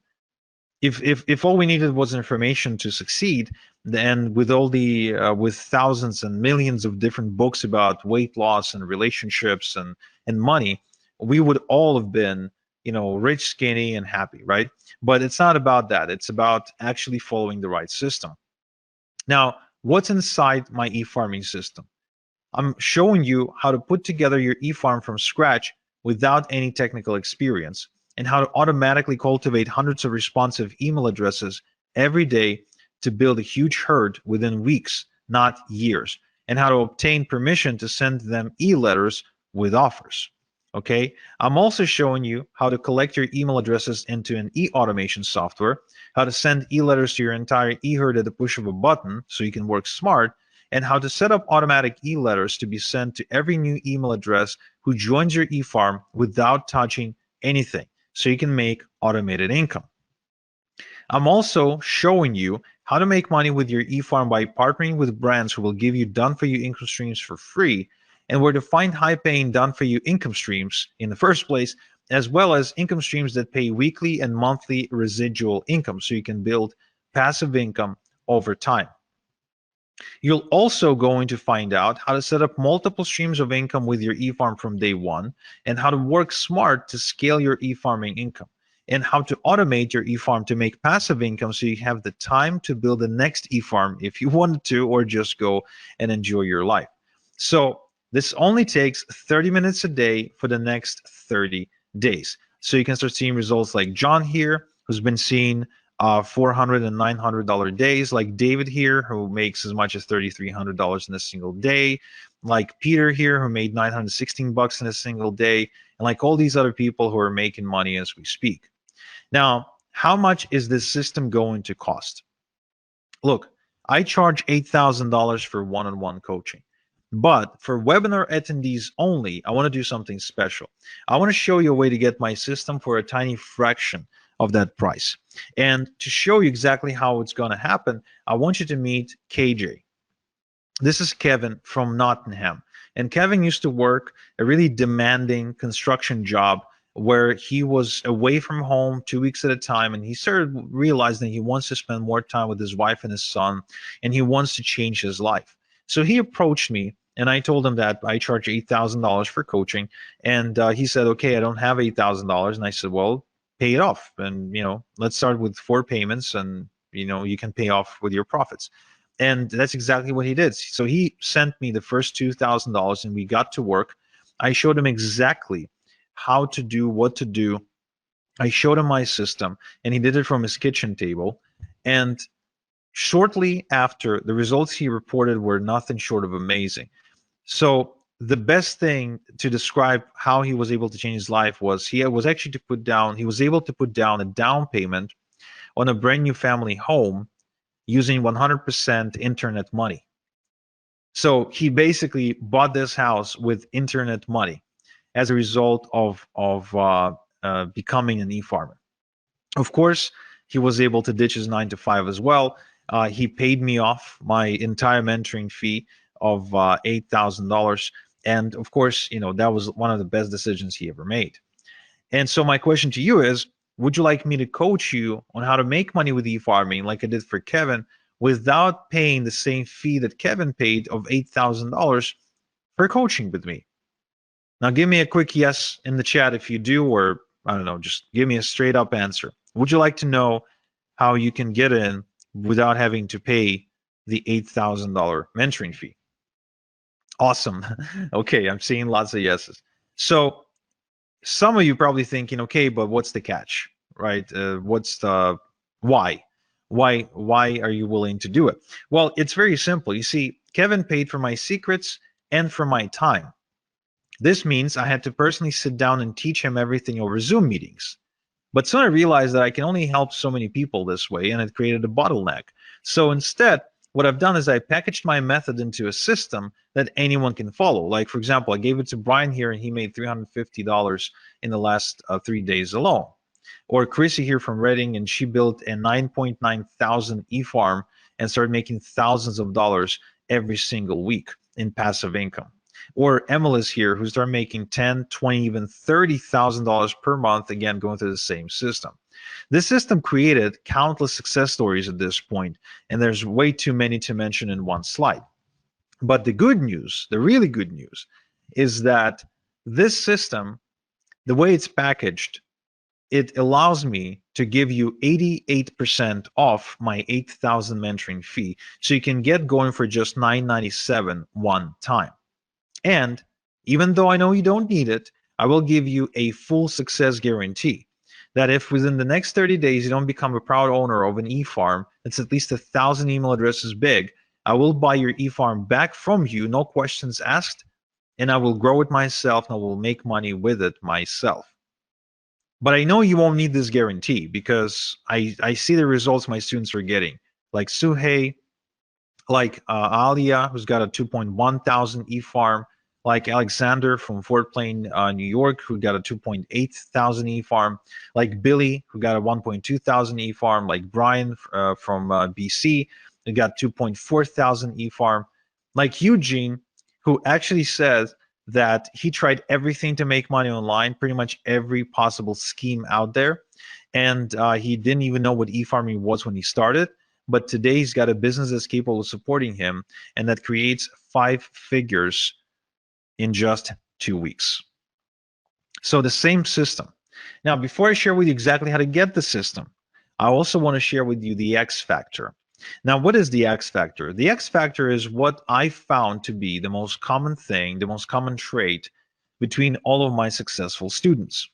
If all we needed was information to succeed, then with all the with thousands and millions of different books about weight loss and relationships and money, we would all have been rich, skinny, and happy, right? But it's not about that. It's about actually following the right system. Now, what's inside my e-farming system? I'm showing you how to put together your e-farm from scratch without any technical experience, and how to automatically cultivate hundreds of responsive email addresses every day to build a huge herd within weeks, not years, and how to obtain permission to send them e-letters with offers. Okay, I'm also showing you how to collect your email addresses into an e-automation software, how to send e-letters to your entire e-herd at the push of a button so you can work smart, and how to set up automatic e-letters to be sent to every new email address who joins your e-farm without touching anything, so you can make automated income. I'm also showing you how to make money with your e-farm by partnering with brands who will give you done-for-you income streams for free, and where to find high-paying done-for-you income streams in the first place, as well as income streams that pay weekly and monthly residual income, so you can build passive income over time. You're also going to find out how to set up multiple streams of income with your e-farm from day one, and how to work smart to scale your e-farming income, and how to automate your e-farm to make passive income so you have the time to build the next e-farm if you wanted to, or just go and enjoy your life. So this only takes 30 minutes a day for the next 30 days. So you can start seeing results like John here, who's been seeing $400 and $900 days, like David here, who makes as much as $3,300 in a single day, like Peter here, who made $916 in a single day, and like all these other people who are making money as we speak. Now, how much is this system going to cost? Look, I charge $8,000 for one-on-one coaching. But for webinar attendees only, I want to do something special. I want to show you a way to get my system for a tiny fraction of that price. And to show you exactly how it's going to happen, I want you to meet KJ. This is Kevin from Nottingham. And Kevin used to work a really demanding construction job where he was away from home 2 weeks at a time, and he started realizing he wants to spend more time with his wife and his son, and he wants to change his life. So he approached me, and I told him that I charge $8,000 for coaching, and he said, okay, I don't have $8,000. And I said, well, pay it off, and let's start with 4 payments, and you can pay off with your profits. And that's exactly what he did. So he sent me the first $2,000, and we got to work. I showed him exactly how to do what to do. I showed him my system, and he did it from his kitchen table. And shortly after, the results he reported were nothing short of amazing. So the best thing to describe how he was able to change his life was he was able to put down a down payment on a brand new family home using 100% internet money. So he basically bought this house with internet money as a result of becoming an e-farmer. Of course, he was able to ditch his 9 to 5 as well. He paid me off my entire mentoring fee of $8,000. And of course, that was one of the best decisions he ever made. And so my question to you is, would you like me to coach you on how to make money with e-farming like I did for Kevin without paying the same fee that Kevin paid of $8,000 for coaching with me? Now give me a quick yes in the chat if you do, or I don't know, just give me a straight up answer. Would you like to know how you can get in without having to pay the $8,000 mentoring fee? Awesome. Okay, I'm seeing lots of yeses. So some of you probably thinking, okay, but what's the catch, right? What's the why? Why are you willing to do it? Well, it's very simple. You see, Kevin paid for my secrets and for my time. This means I had to personally sit down and teach him everything over Zoom meetings. But soon I realized that I can only help so many people this way, and it created a bottleneck. So instead, what I've done is I packaged my method into a system that anyone can follow. Like, for example, I gave it to Brian here, and he made $350 in the last 3 days alone. Or Chrissy here from Reading, and she built a 9.9 thousand e-farm and started making thousands of dollars every single week in passive income. Or Emily's here, who started making $10, $20, even $30,000 per month, again, going through the same system. This system created countless success stories at this point, and there's way too many to mention in one slide. But the good news, the really good news, is that this system, the way it's packaged, it allows me to give you 88% off my 8,000 mentoring fee. So you can get going for just $997 one time. And even though I know you don't need it, I will give you a full success guarantee that if within the next 30 days you don't become a proud owner of an e-farm that's at least 1,000 email addresses big, I will buy your e-farm back from you, no questions asked, and I will grow it myself and I will make money with it myself. But I know you won't need this guarantee because I see the results my students are getting. Like Suhei, like Alia, who's got a 2.1 thousand e-farm, like Alexander from Fort Plain, New York, who got a 2.8 thousand e-farm, like Billy, who got a 1.2 thousand e-farm, like Brian from BC, who got 2.4 thousand e-farm, like Eugene, who actually says that he tried everything to make money online, pretty much every possible scheme out there, and he didn't even know what e-farming was when he started. But today he's got a business that's capable of supporting him and that creates 5 figures in just 2 weeks. So the same system. Now, before I share with you exactly how to get the system, I also want to share with you the X factor. Now, what is the X factor? The X factor is what I found to be the most common thing, the most common trait between all of my successful students.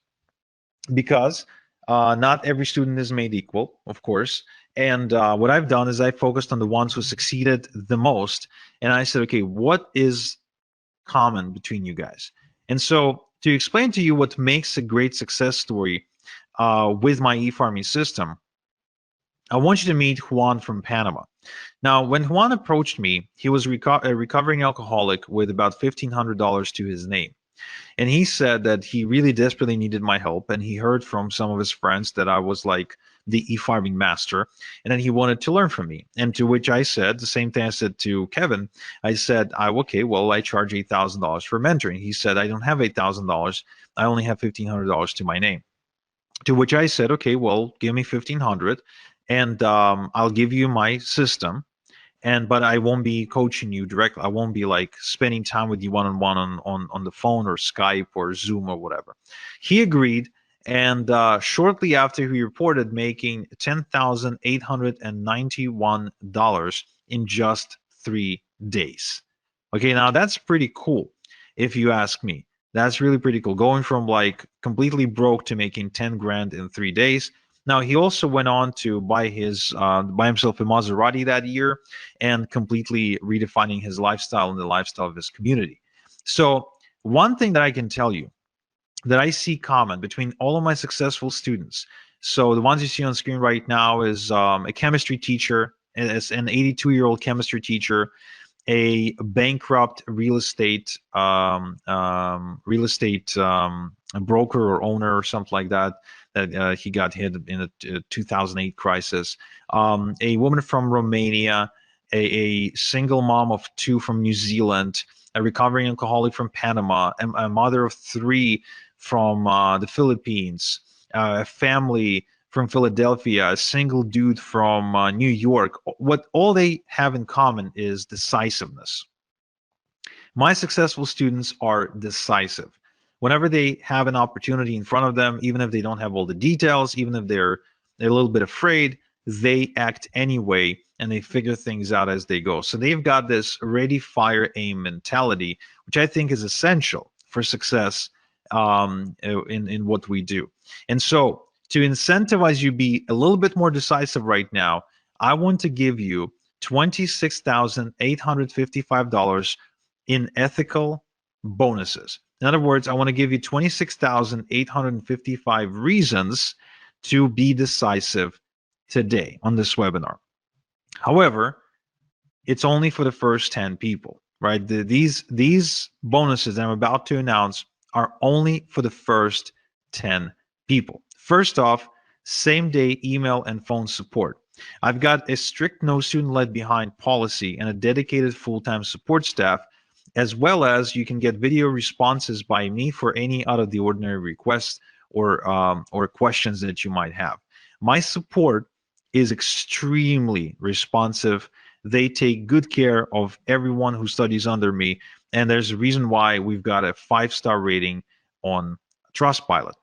Because not every student is made equal, of course. And what I've done is I focused on the ones who succeeded the most. And I said, okay, what is common between you guys? And so to explain to you what makes a great success story with my e-farming system, I want you to meet Juan from Panama. Now, when Juan approached me, he was a recovering alcoholic with about $1,500 to his name. And he said that he really desperately needed my help. And he heard from some of his friends that I was like the e-farming master. And then he wanted to learn from me. And to which I said, the same thing I said to Kevin, I said, okay, well, I charge $8,000 for mentoring. He said, I don't have $8,000. I only have $1,500 to my name. To which I said, okay, well, give me $1,500 and I'll give you my system. But I won't be coaching you directly. I won't be like spending time with you one-on-one on the phone or Skype or Zoom or whatever. He agreed, and shortly after he reported making $10,891 in just 3 days. Okay, now that's pretty cool, if you ask me. That's really pretty cool. Going from like completely broke to making 10 grand in 3 days. Now, he also went on to buy himself a Maserati that year and completely redefining his lifestyle and the lifestyle of his community. So one thing that I can tell you that I see common between all of my successful students. So the ones you see on screen right now is a chemistry teacher, as an 82-year-old chemistry teacher, a bankrupt real estate broker or owner or something like that. That he got hit in a 2008 crisis. A woman from Romania, a single mom of 2 from New Zealand, a recovering alcoholic from Panama, a mother of 3 from the Philippines, a family from Philadelphia, a single dude from New York. What all they have in common is decisiveness. My successful students are decisive. Whenever they have an opportunity in front of them, even if they don't have all the details, even if they're a little bit afraid, they act anyway and they figure things out as they go. So they've got this ready, fire, aim mentality, which I think is essential for success in what we do. And so to incentivize you be a little bit more decisive right now, I want to give you $26,855 in ethical bonuses. In other words, I want to give you 26,855 reasons to be decisive today on this webinar. However, it's only for the first 10 people, right? These bonuses that I'm about to announce are only for the first 10 people. First off, same-day email and phone support. I've got a strict no student left behind policy and a dedicated full-time support staff, as well as you can get video responses by me for any out of the ordinary requests or questions that you might have. My support is extremely responsive. They take good care of everyone who studies under me, and there's a reason why we've got a 5-star rating on Trustpilot.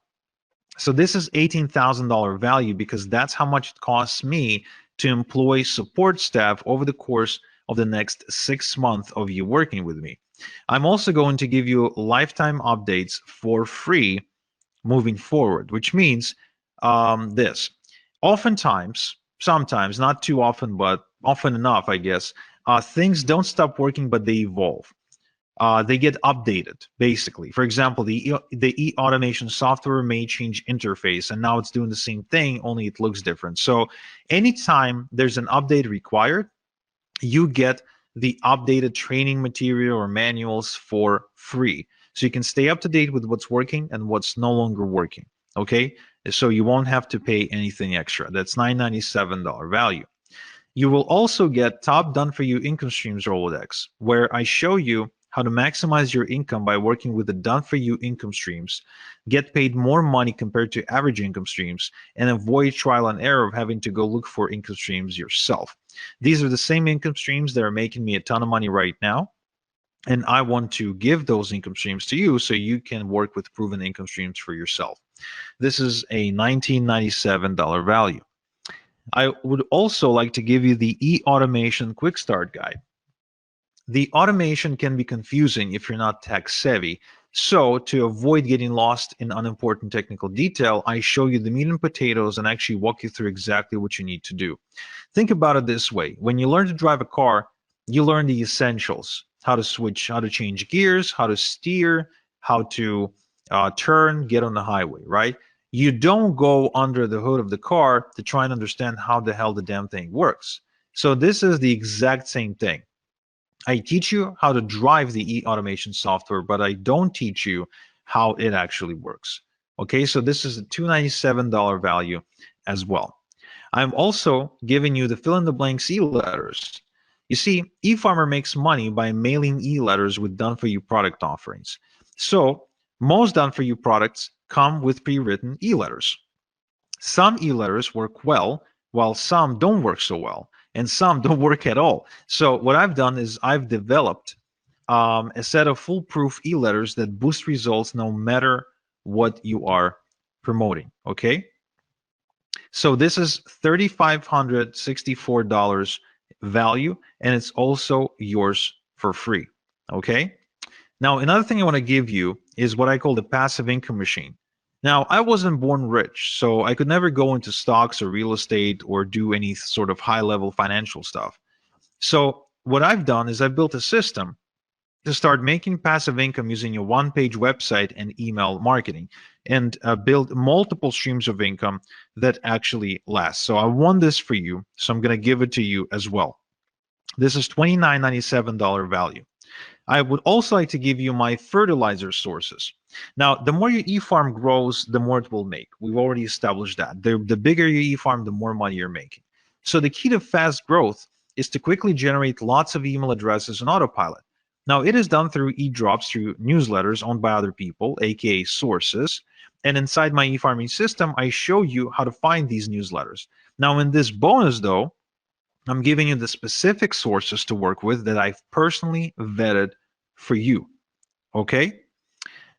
So this is $18,000 value because that's how much it costs me to employ support staff over the course of the next 6 months of you working with me. I'm also going to give you lifetime updates for free moving forward, which means this. Oftentimes, sometimes, not too often, but often enough, I guess, things don't stop working, but they evolve. They get updated, basically. For example, the e-automation software may change interface, and now it's doing the same thing, only it looks different. So anytime there's an update required, you get the updated training material or manuals for free. So you can stay up to date with what's working and what's no longer working. Okay, so you won't have to pay anything extra. That's $997 value. You will also get top done for you income streams Rolodex, where I show you how to maximize your income by working with the done for you income streams, get paid more money compared to average income streams, and avoid trial and error of having to go look for income streams yourself. These are the same income streams that are making me a ton of money right now. And I want to give those income streams to you so you can work with proven income streams for yourself. This is a $1997 value. I would also like to give you the e-automation quick start guide. The automation can be confusing if you're not tech savvy. So to avoid getting lost in unimportant technical detail, I show you the meat and potatoes and actually walk you through exactly what you need to do. Think about it this way. When you learn to drive a car, you learn the essentials: how to switch, how to change gears, how to steer, how to turn, get on the highway, right? You don't go under the hood of the car to try and understand how the hell the damn thing works. So this is the exact same thing. I teach you how to drive the e-automation software, but I don't teach you how it actually works. Okay, so this is a $297 value as well. I'm also giving you the fill in the blanks e-letters. You see, eFarmer makes money by mailing e-letters with done for you product offerings. So most done for you products come with pre-written e-letters. Some e-letters work well, while some don't work so well, and some don't work at all. So what I've done is I've developed a set of foolproof e-letters that boost results no matter what you are promoting. Okay. So this is $3,564 value, and it's also yours for free. Okay. Now, another thing I want to give you is what I call the passive income machine. Now, I wasn't born rich, so I could never go into stocks or real estate or do any sort of high level financial stuff. So, what I've done is I've built a system to start making passive income using a one-page website and email marketing, and build multiple streams of income that actually last. So I want this for you, so I'm going to give it to you as well. This is $29.97 value. I would also like to give you my fertilizer sources. Now, the more your e-farm grows, the more it will make. We've already established that. The bigger your e-farm, the more money you're making. So the key to fast growth is to quickly generate lots of email addresses on autopilot. Now, it is done through e-drops, through newsletters owned by other people, aka sources. And inside my e-farming system, I show you how to find these newsletters. Now, in this bonus, though, I'm giving you the specific sources to work with that I've personally vetted for you. Okay?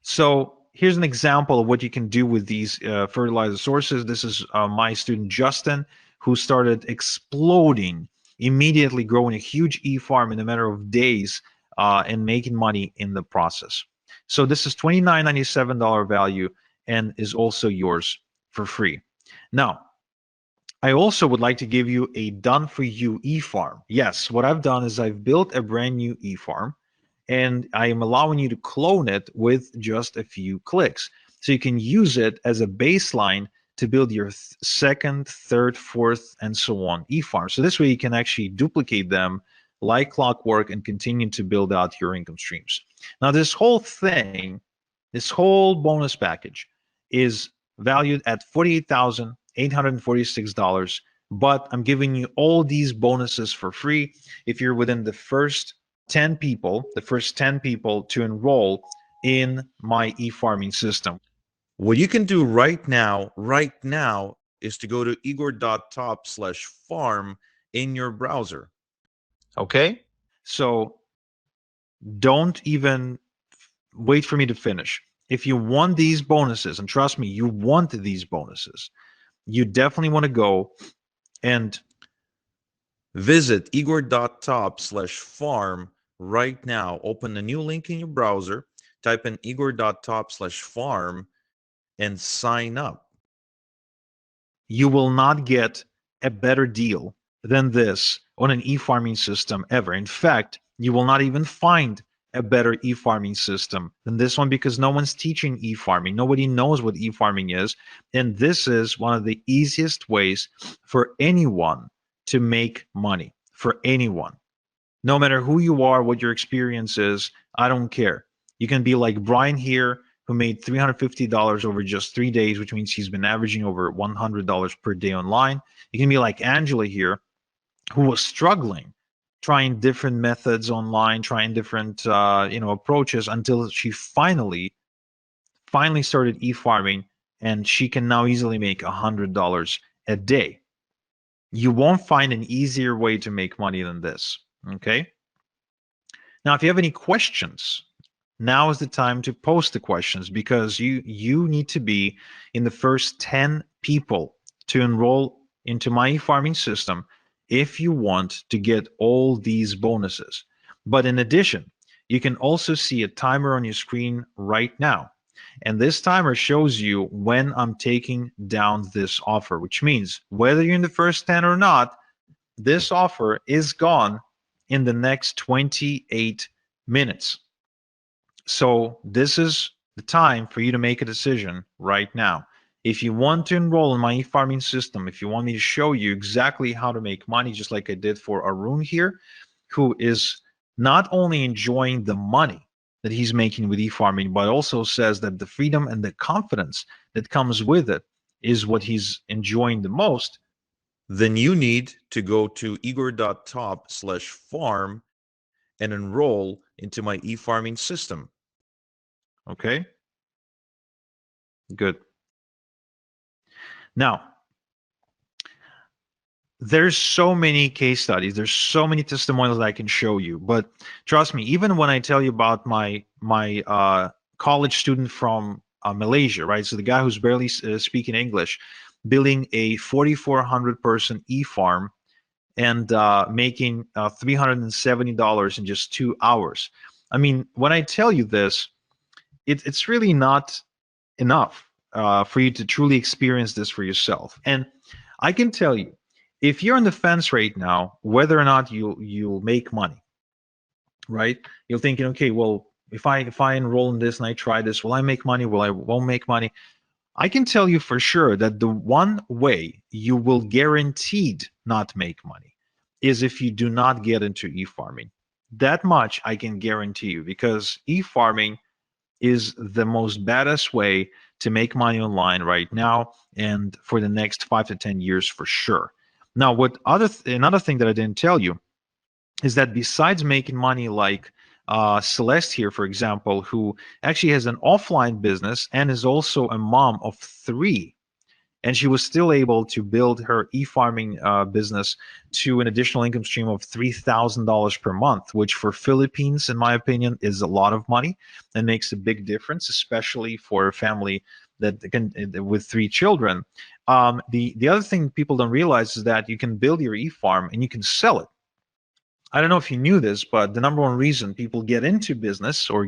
So here's an example of what you can do with these fertilizer sources. This is my student Justin, who started exploding, immediately growing a huge e-farm in a matter of days and making money in the process. So this is $29.97 value and is also yours for free. Now, I also would like to give you a done for you e-farm. Yes, what I've done is I've built a brand new e-farm, and I am allowing you to clone it with just a few clicks. So you can use it as a baseline to build your second, third, fourth, and so on e-farm. So this way you can actually duplicate them like clockwork and continue to build out your income streams. Now, this whole thing, this whole bonus package is valued at $48,846, but I'm giving you all these bonuses for free if you're within the first 10 people, to enroll in my e-farming system. What you can do right now, is to go to igor.top/farm in your browser. Okay? So don't even wait for me to finish. if you want these bonuses, and trust me, you want these bonuses, you definitely want to go and visit igor.top/farm right now. Open a new link in your browser, type in igor.top/farm, and sign up. you will not get a better deal than this on an e-farming system ever. In fact, you will not even find a better e-farming system than this one because no one's teaching e-farming. Nobody knows what e-farming is. And this is one of the easiest ways for anyone to make money, for anyone. No matter who you are, what your experience is, I don't care. You can be like Brian here, who made $350 over just 3 days, which means he's been averaging over $100 per day online. You can be like Angela here, who was struggling, trying different methods online, trying different approaches until she finally started e-farming, and she can now easily make $100 a day. You won't find an easier way to make money than this. Okay. Now, if you have any questions, now is the time to post the questions because you need to be in the first 10 people to enroll into my e-farming system if you want to get all these bonuses. But in addition, you can also see a timer on your screen right now. And this timer shows you when I'm taking down this offer, which means whether you're in the first 10 or not, this offer is gone in the next 28 minutes. So this is the time for you to make a decision right now. If you want to enroll in my e-farming system, if you want me to show you exactly how to make money, just like I did for Arun here, who is not only enjoying the money that he's making with e-farming, but also says that the freedom and the confidence that comes with it is what he's enjoying the most, then you need to go to igor.top/farm and enroll into my e-farming system. Okay? Good. Now, there's so many case studies, there's so many testimonials that I can show you, but trust me, even when I tell you about my college student from Malaysia, right? So the guy who's barely speaking English, building a 4,400 person e-farm and making $370 in just 2 hours. I mean, when I tell you this, it's really not enough for you to truly experience this for yourself. And I can tell you, if you're on the fence right now, whether or not you'll make money, right? You're thinking, okay, well, if I enroll in this and I try this, will I make money? Will I won't make money? I can tell you for sure that the one way you will guaranteed not make money is if you do not get into e-farming. That much I can guarantee you, because e-farming is the most badass way to make money online right now and for the next 5 to 10 years for sure. Now, another thing that I didn't tell you is that besides making money like Celeste here, for example, who actually has an offline business and is also a mom of 3, and she was still able to build her e-farming business to an additional income stream of $3,000 per month, which for Philippines, in my opinion, is a lot of money and makes a big difference, especially for a family that can with 3 children. The other thing people don't realize is that you can build your e-farm and you can sell it. I don't know if you knew this, but the number one reason people get into business or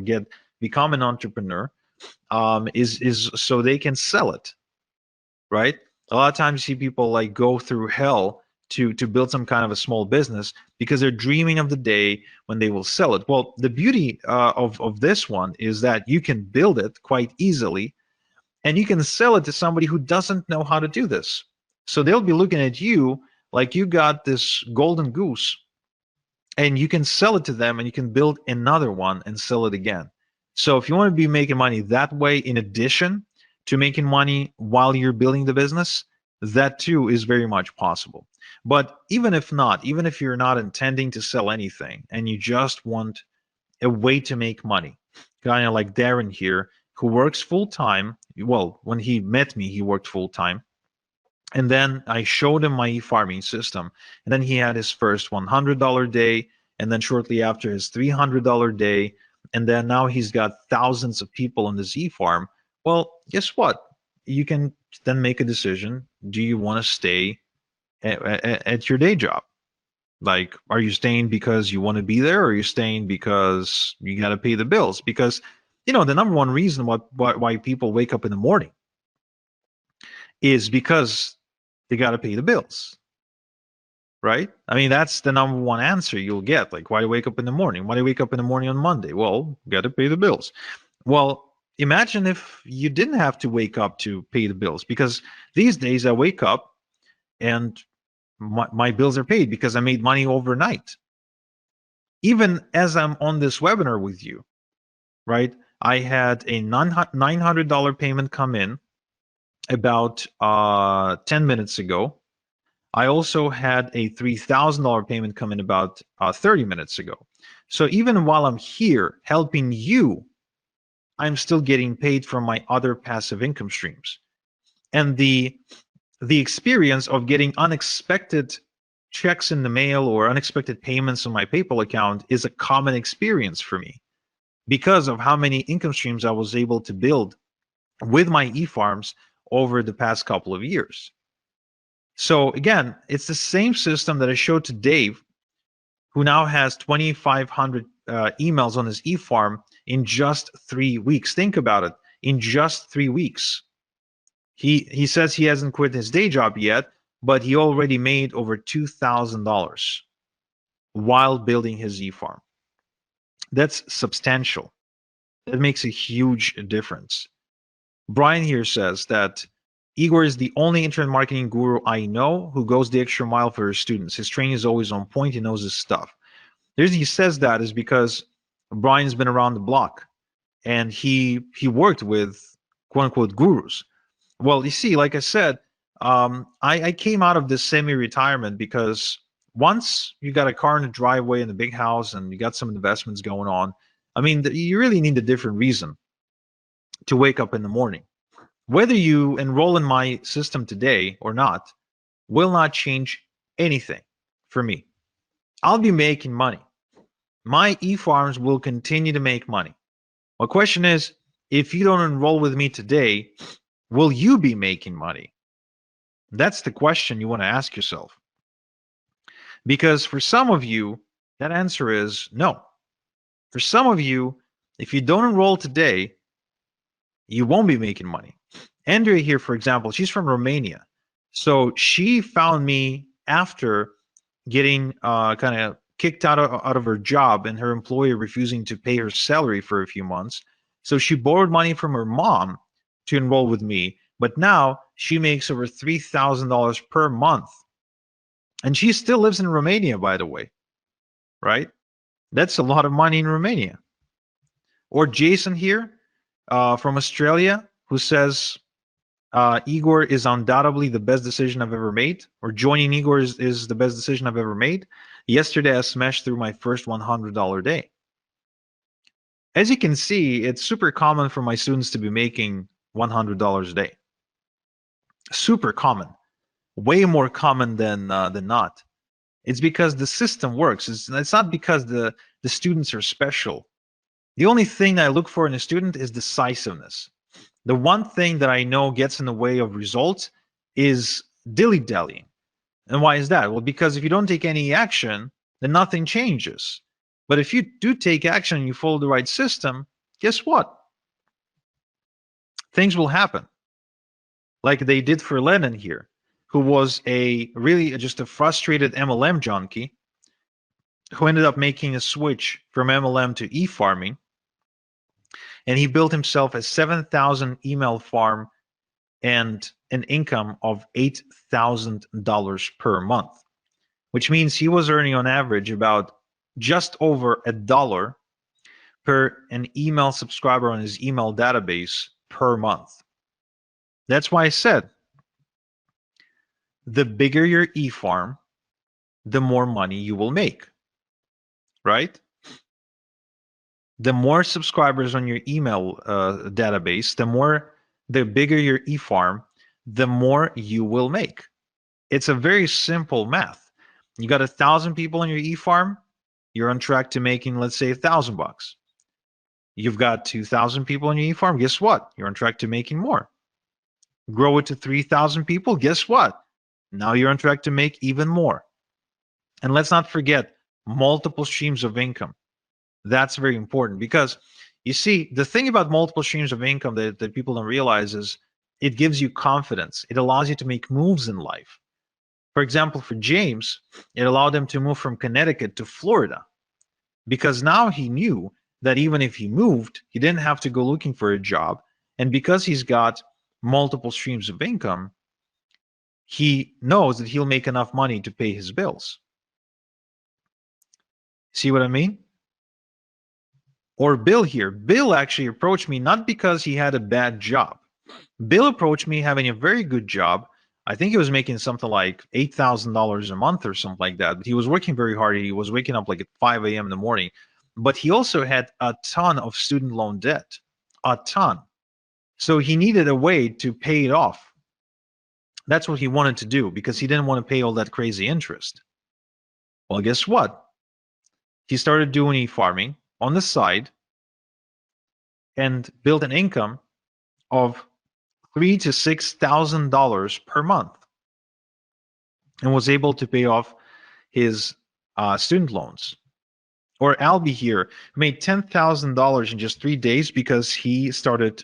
become an entrepreneur is so they can sell it, right? A lot of times you see people like go through hell to build some kind of a small business because they're dreaming of the day when they will sell it. Well, the beauty of this one is that you can build it quite easily, and you can sell it to somebody who doesn't know how to do this. So they'll be looking at you like you got this golden goose, and you can sell it to them, and you can build another one and sell it again. So if you want to be making money that way, in addition to making money while you're building the business, that too is very much possible. But even if not, even if you're not intending to sell anything and you just want a way to make money, kind of like Darren here, who works full time. Well, when he met me, he worked full time. And then I showed him my e-farming system. And then he had his first $100 day. And then shortly after, his $300 day. and then now he's got thousands of people on this e-farm. Well, guess what? You can then make a decision. Do you want to stay at your day job? Like, are you staying because you want to be there, or are you staying because you got to pay the bills? Because, the number one reason why people wake up in the morning is because they got to pay the bills, right? I mean, that's the number one answer you'll get. Like, why do you wake up in the morning? Why do you wake up in the morning on Monday? Well, got to pay the bills. Well, imagine if you didn't have to wake up to pay the bills, because these days I wake up and my bills are paid because I made money overnight. Even as I'm on this webinar with you, right? I had a $900 payment come in about 10 minutes ago. I also had a $3,000 payment come in about 30 minutes ago. So even while I'm here helping you, I'm still getting paid from my other passive income streams. And the experience of getting unexpected checks in the mail or unexpected payments on my PayPal account is a common experience for me because of how many income streams I was able to build with my e-farms over the past couple of years. So again, it's the same system that I showed to Dave, who now has 2,500 emails on his e-farm in just 3 weeks. Think about it. In just 3 weeks. He says he hasn't quit his day job yet, but he already made over $2,000 while building his e-farm. That's substantial. That makes a huge difference. Brian here says that Igor is the only internet marketing guru I know who goes the extra mile for his students. His training is always on point. He knows his stuff. The reason he says that is because Brian's been around the block and he worked with quote unquote gurus. Well, you see, like I said, I came out of this semi-retirement because once you got a car in the driveway and a big house and you got some investments going on, I mean, you really need a different reason to wake up in the morning. Whether you enroll in my system today or not will not change anything for me. I'll be making money. My e-farms will continue to make money. My question is, if you don't enroll with me today, will you be making money? That's the question you want to ask yourself. Because for some of you, that answer is no. For some of you, if you don't enroll today, you won't be making money. Andrea here, for example, she's from Romania. So she found me after getting kind of kicked out of her job and her employer refusing to pay her salary for a few months. So she borrowed money from her mom to enroll with me. But now she makes over $3,000 per month. And she still lives in Romania, by the way, right? That's a lot of money in Romania. Or Jason here from Australia, who says, Igor is undoubtedly the best decision I've ever made, or joining Igor is the best decision I've ever made. Yesterday, I smashed through my first $100 day. As you can see, it's super common for my students to be making $100 a day. Super common, way more common than not. It's because the system works. It's not because the students are special. The only thing I look for in a student is decisiveness. The one thing that I know gets in the way of results is dilly-dallying. And why is that? Well, because if you don't take any action, then nothing changes. But if you do take action and you follow the right system, guess what? Things will happen. Like they did for Lennon here, who was just a frustrated MLM junkie who ended up making a switch from MLM to e-farming. And he built himself a 7,000 email farm and an income of $8,000 per month, which means he was earning on average about just over $1 per an email subscriber on his email database per month. That's why I said, the bigger your e-farm, the more money you will make, right? The more subscribers on your email database, the bigger your e-farm, the more you will make. It's a very simple math. You got 1,000 people on your e-farm, you're on track to making, let's say, $1,000. You've got 2,000 people in your e-farm. Guess what? You're on track to making more. Grow it to 3,000 people. Guess what? Now you're on track to make even more. And let's not forget multiple streams of income. That's very important because you see, the thing about multiple streams of income that people don't realize is it gives you confidence. It allows you to make moves in life. For example, for James, it allowed him to move from Connecticut to Florida because now he knew that even if he moved, he didn't have to go looking for a job. And because he's got multiple streams of income, he knows that he'll make enough money to pay his bills. See what I mean? Or Bill here. Bill actually approached me not because he had a bad job. Bill approached me having a very good job. I think he was making something like $8,000 a month or something like that. But he was working very hard. He was waking up like at 5 a.m. in the morning. But he also had a ton of student loan debt, a ton. So he needed a way to pay it off. That's what he wanted to do because he didn't want to pay all that crazy interest. Well, guess what? He started doing e-farming on the side and built an income of $3,000 to $6,000 per month and was able to pay off his student loans. Or Albie here made $10,000 in just 3 days because he started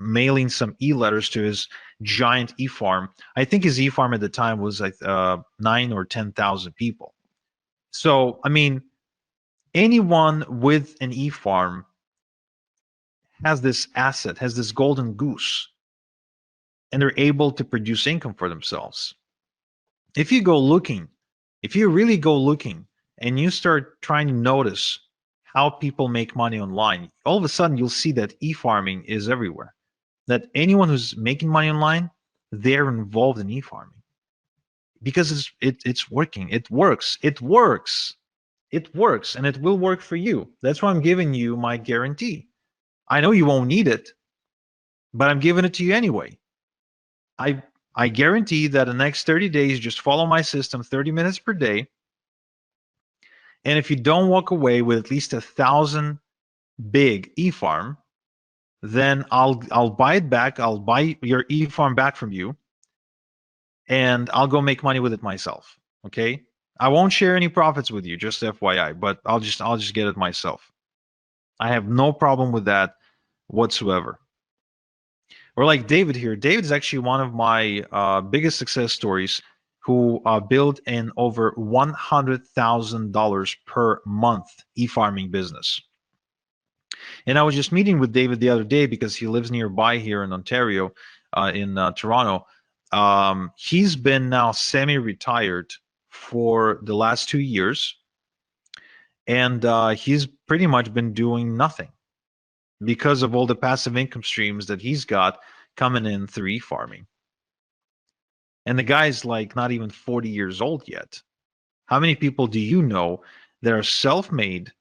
mailing some e-letters to his giant e-farm. I think his e-farm at the time was like 9 or 10,000 people. So, I mean, anyone with an e-farm has this asset, has this golden goose, and they're able to produce income for themselves. If you really go looking and you start trying to notice how people make money online, all of a sudden you'll see that e-farming is everywhere. That anyone who's making money online, they're involved in e-farming because it's working. It works, and it will work for you. That's why I'm giving you my guarantee. I know you won't need it, but I'm giving it to you anyway. I guarantee that the next 30 days, just follow my system 30 minutes per day. And if you don't walk away with at least 1,000 big e-farm, then I'll buy it back. I'll buy your e-farm back from you, and I'll go make money with it myself. Okay? I won't share any profits with you, just FYI, but I'll just get it myself. I have no problem with that whatsoever. Or like David here. David is actually one of my biggest success stories who built an over $100,000 per month e-farming business. And I was just meeting with David the other day because he lives nearby here in Ontario, in Toronto. He's been now semi-retired for the last 2 years, and he's pretty much been doing nothing because of all the passive income streams that he's got coming in through e-farming. And the guy's like not even 40 years old yet. How many people do you know that are self-made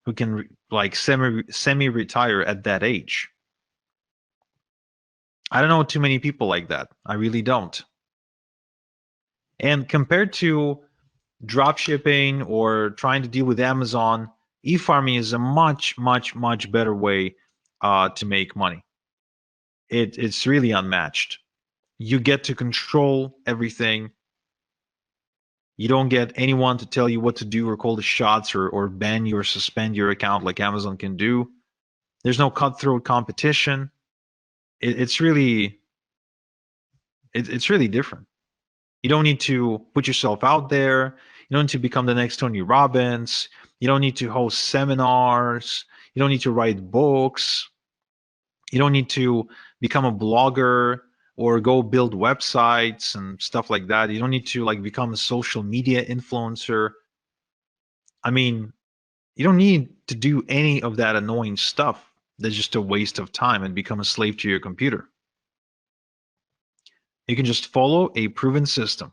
who can like semi-retire at that age? I don't know too many people like that. I really don't. And compared to drop shipping or trying to deal with Amazon, e-farming is a much better way to make money. It's really unmatched. You get to control everything. You don't get anyone to tell you what to do or call the shots or ban you or suspend your account like Amazon can do. There's no cutthroat competition. It's really different. You don't need to put yourself out there. You don't need to become the next Tony Robbins. You don't need to host seminars. You don't need to write books. You don't need to become a blogger or go build websites and stuff like that. You don't need to like become a social media influencer. I mean, you don't need to do any of that annoying stuff that's just a waste of time and become a slave to your computer. You can just follow a proven system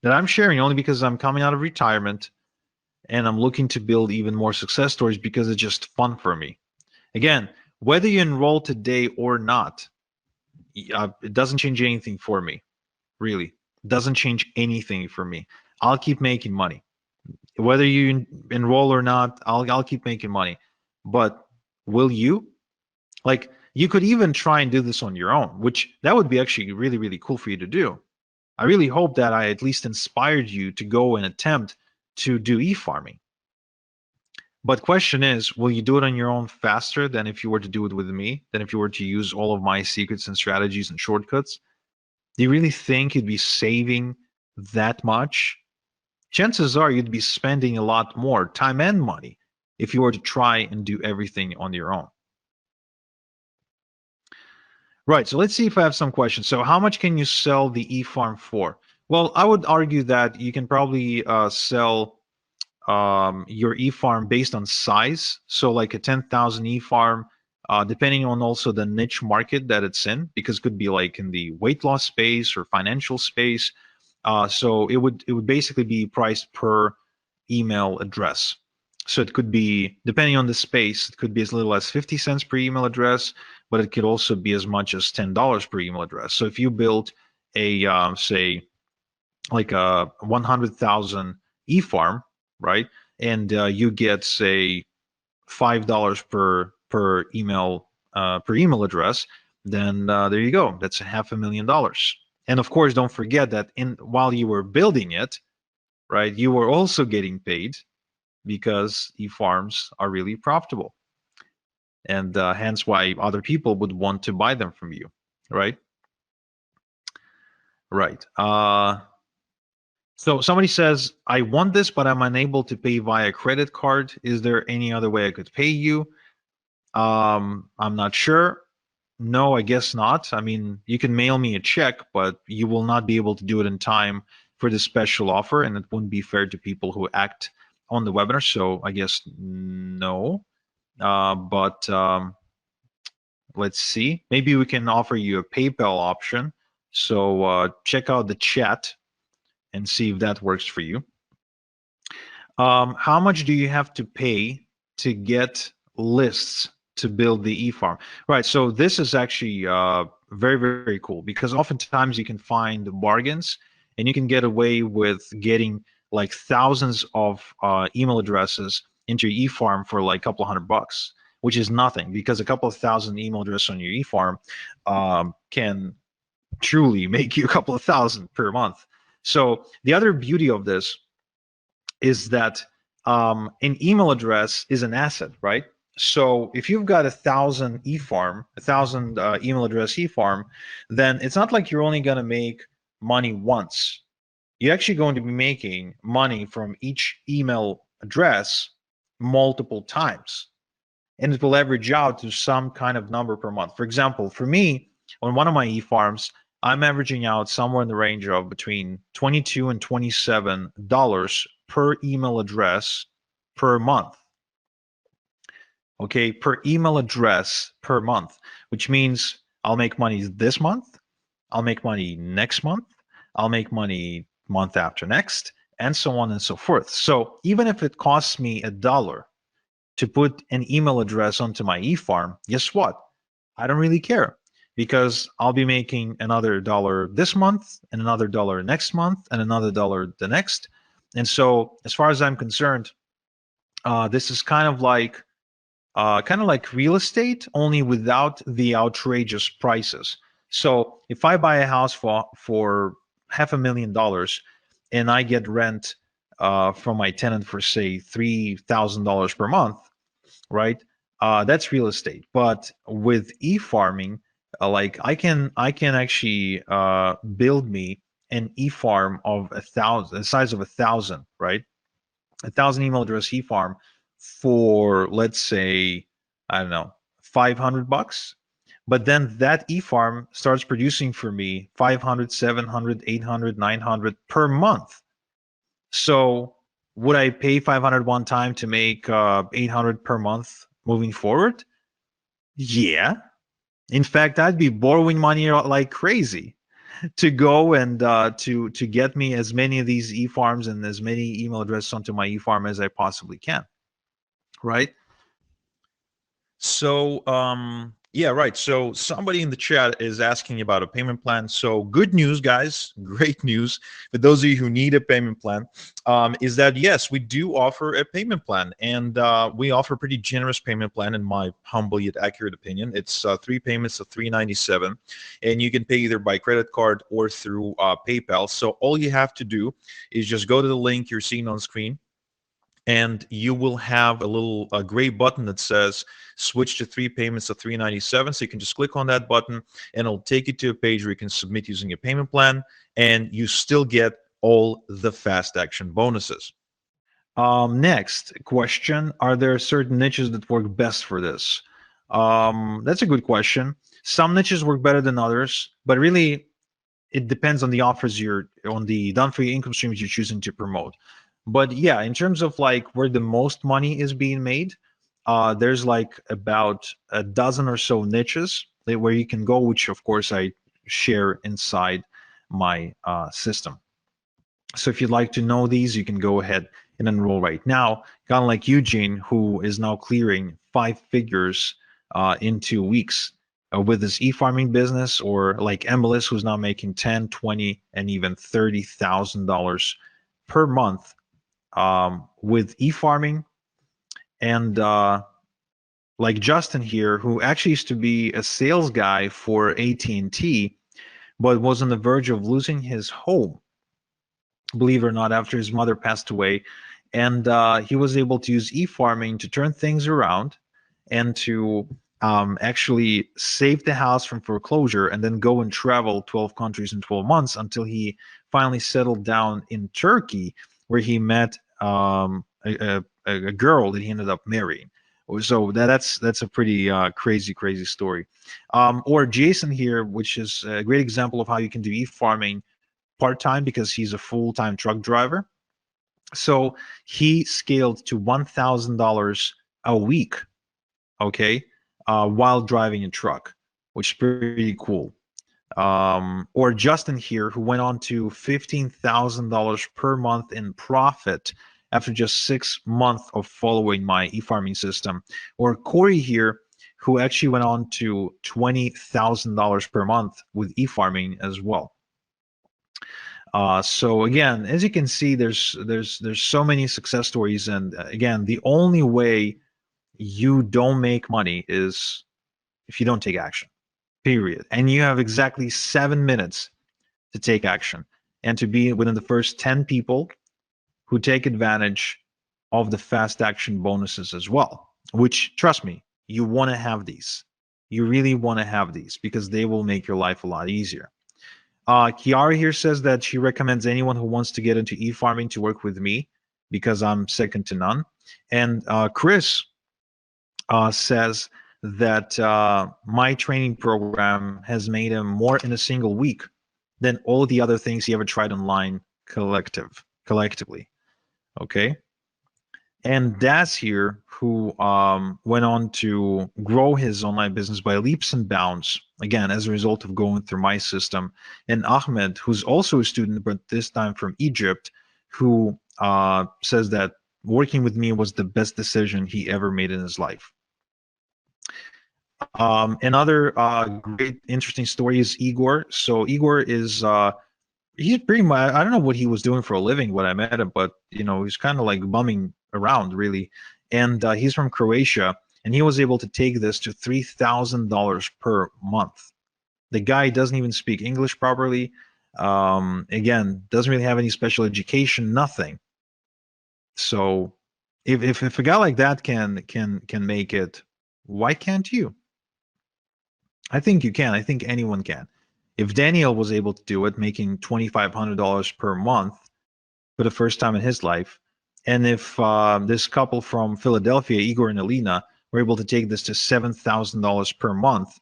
that I'm sharing only because I'm coming out of retirement and I'm looking to build even more success stories because it's just fun for me. Again, whether you enroll today or not, it doesn't change anything for me. Really, it doesn't change anything for me. I'll keep making money. Whether you enroll or not, I'll keep making money. but will you? Like, you could even try and do this on your own, which that would be actually really, really cool for you to do. I really hope that I at least inspired you to go and attempt to do e-farming. But question is, will you do it on your own faster than if you were to do it with me, than if you were to use all of my secrets and strategies and shortcuts? Do you really think you'd be saving that much? Chances are you'd be spending a lot more time and money if you were to try and do everything on your own. Right, so let's see if I have some questions. So how much can you sell the e-farm for? Well, I would argue that you can probably sell your e-farm based on size. So like a 10,000 e-farm, depending on also the niche market that it's in, because it could be like in the weight loss space or financial space. So it would basically be priced per email address. So it could be, depending on the space, it could be as little as 50 cents per email address, but it could also be as much as $10 per email address. So if you build a say like a 100,000 e-farm, right, and you get say $5 per email address, then there you go. That's $500,000. And of course, don't forget that while you were building it, right, you were also getting paid because e-farms are really profitable, and hence why other people would want to buy them from you, right? Right. So somebody says, I want this, but I'm unable to pay via credit card. Is there any other way I could pay you? I'm not sure. No, I guess not. I mean, you can mail me a check, but you will not be able to do it in time for this special offer, and it wouldn't be fair to people who act on the webinar. So I guess no. But let's see. Maybe we can offer you a PayPal option. So check out the chat and see if that works for you. How much do you have to pay to get lists to build the e-farm? Right, so this is actually very, very cool, because oftentimes you can find bargains and you can get away with getting like thousands of email addresses into your e-farm for like a couple of $100, which is nothing, because a couple of thousand email addresses on your e-farm can truly make you a couple of thousand per month. So the other beauty of this is that an email address is an asset, right? So if you've got 1,000 e-farm, 1,000 email address e-farm, then it's not like you're only going to make money once. You're actually going to be making money from each email address multiple times, and it will average out to some kind of number per month. For example, for me, on one of my e-farms, I'm averaging out somewhere in the range of between $22 and $27 per email address per month. Okay, per email address per month, which means I'll make money this month, I'll make money next month, I'll make money month after next, and so on and so forth. So even if it costs me $1 to put an email address onto my e-farm, guess what? I don't really care, because I'll be making another $1 this month and another $1 next month and another $1 the next. And so as far as I'm concerned, this is kind of like real estate, only without the outrageous prices. So if I buy a house for $500,000 and I get rent from my tenant for say $3,000 per month, right? That's real estate. But with e-farming, like I can actually build me an e-farm of 1,000, the size of 1,000, right? 1,000 email address e-farm for, let's say, I don't know, $500. But then that e-farm starts producing for me 500, 700, 800, 900 per month. So would I pay 500 one time to make 800 per month moving forward? Yeah. In fact, I'd be borrowing money like crazy to go and to get me as many of these e-farms and as many email addresses onto my e-farm as I possibly can, right? So Yeah, right. So somebody in the chat is asking about a payment plan. So good news, guys. Great news for those of you who need a payment plan, is that yes, we do offer a payment plan, and we offer a pretty generous payment plan, in my humble yet accurate opinion. It's 3 payments of $397, and you can pay either by credit card or through PayPal. So all you have to do is just go to the link you're seeing on screen, and you will have a gray button that says switch to 3 payments of $397. So you can just click on that button, and it'll take you to a page where you can submit using a payment plan, and you still get all the fast action bonuses. Next question: are there certain niches that work best for this? That's a good question. Some niches work better than others, but really it depends on the offers on the done for you income streams you're choosing to promote. But yeah, in terms of like where the most money is being made, there's like about a dozen or so niches where you can go, which of course I share inside my system. So if you'd like to know these, you can go ahead and enroll right now. Kind of like Eugene, who is now clearing 5 figures in 2 weeks with his e-farming business, or like Emilis, who's now making 10, 20, and even $30,000 per month with e-farming. And like Justin here, who actually used to be a sales guy for AT&T, but was on the verge of losing his home, believe it or not, after his mother passed away. And he was able to use e-farming to turn things around and to actually save the house from foreclosure, and then go and travel 12 countries in 12 months until he finally settled down in Turkey, where he met a girl that he ended up marrying. So that's a pretty crazy story. Or Jason here, which is a great example of how you can do e-farming part-time, because he's a full-time truck driver. So he scaled to $1,000 a week, okay, while driving a truck, which is pretty cool. Or Justin here, who went on to $15,000 per month in profit after just 6 months of following my e-farming system. Or Corey here, who actually went on to $20,000 per month with e-farming as well. So again, as you can see, there's so many success stories, and again, the only way you don't make money is if you don't take action, period. And you have exactly 7 minutes to take action and to be within the first 10 people who take advantage of the fast action bonuses as well, which, trust me, you want to have these. You really want to have these, because they will make your life a lot easier. Kiara here says that she recommends anyone who wants to get into e-farming to work with me, because I'm second to none. And Chris says that my training program has made him more in a single week than all the other things he ever tried online collectively. Okay. And Daz here, who went on to grow his online business by leaps and bounds, again, as a result of going through my system. And Ahmed, who's also a student, but this time from Egypt, who says that working with me was the best decision he ever made in his life. Another great, interesting story is Igor. So Igor is he's pretty much, I don't know what he was doing for a living when I met him, but he's kind of like bumming around really. And he's from Croatia, and he was able to take this to $3,000 per month. The guy doesn't even speak English properly. Again, doesn't really have any special education, nothing. So if a guy like that can make it, why can't you? I think you can. I think anyone can. If Daniel was able to do it, making $2,500 per month for the first time in his life, and if this couple from Philadelphia, Igor and Alina, were able to take this to $7,000 per month,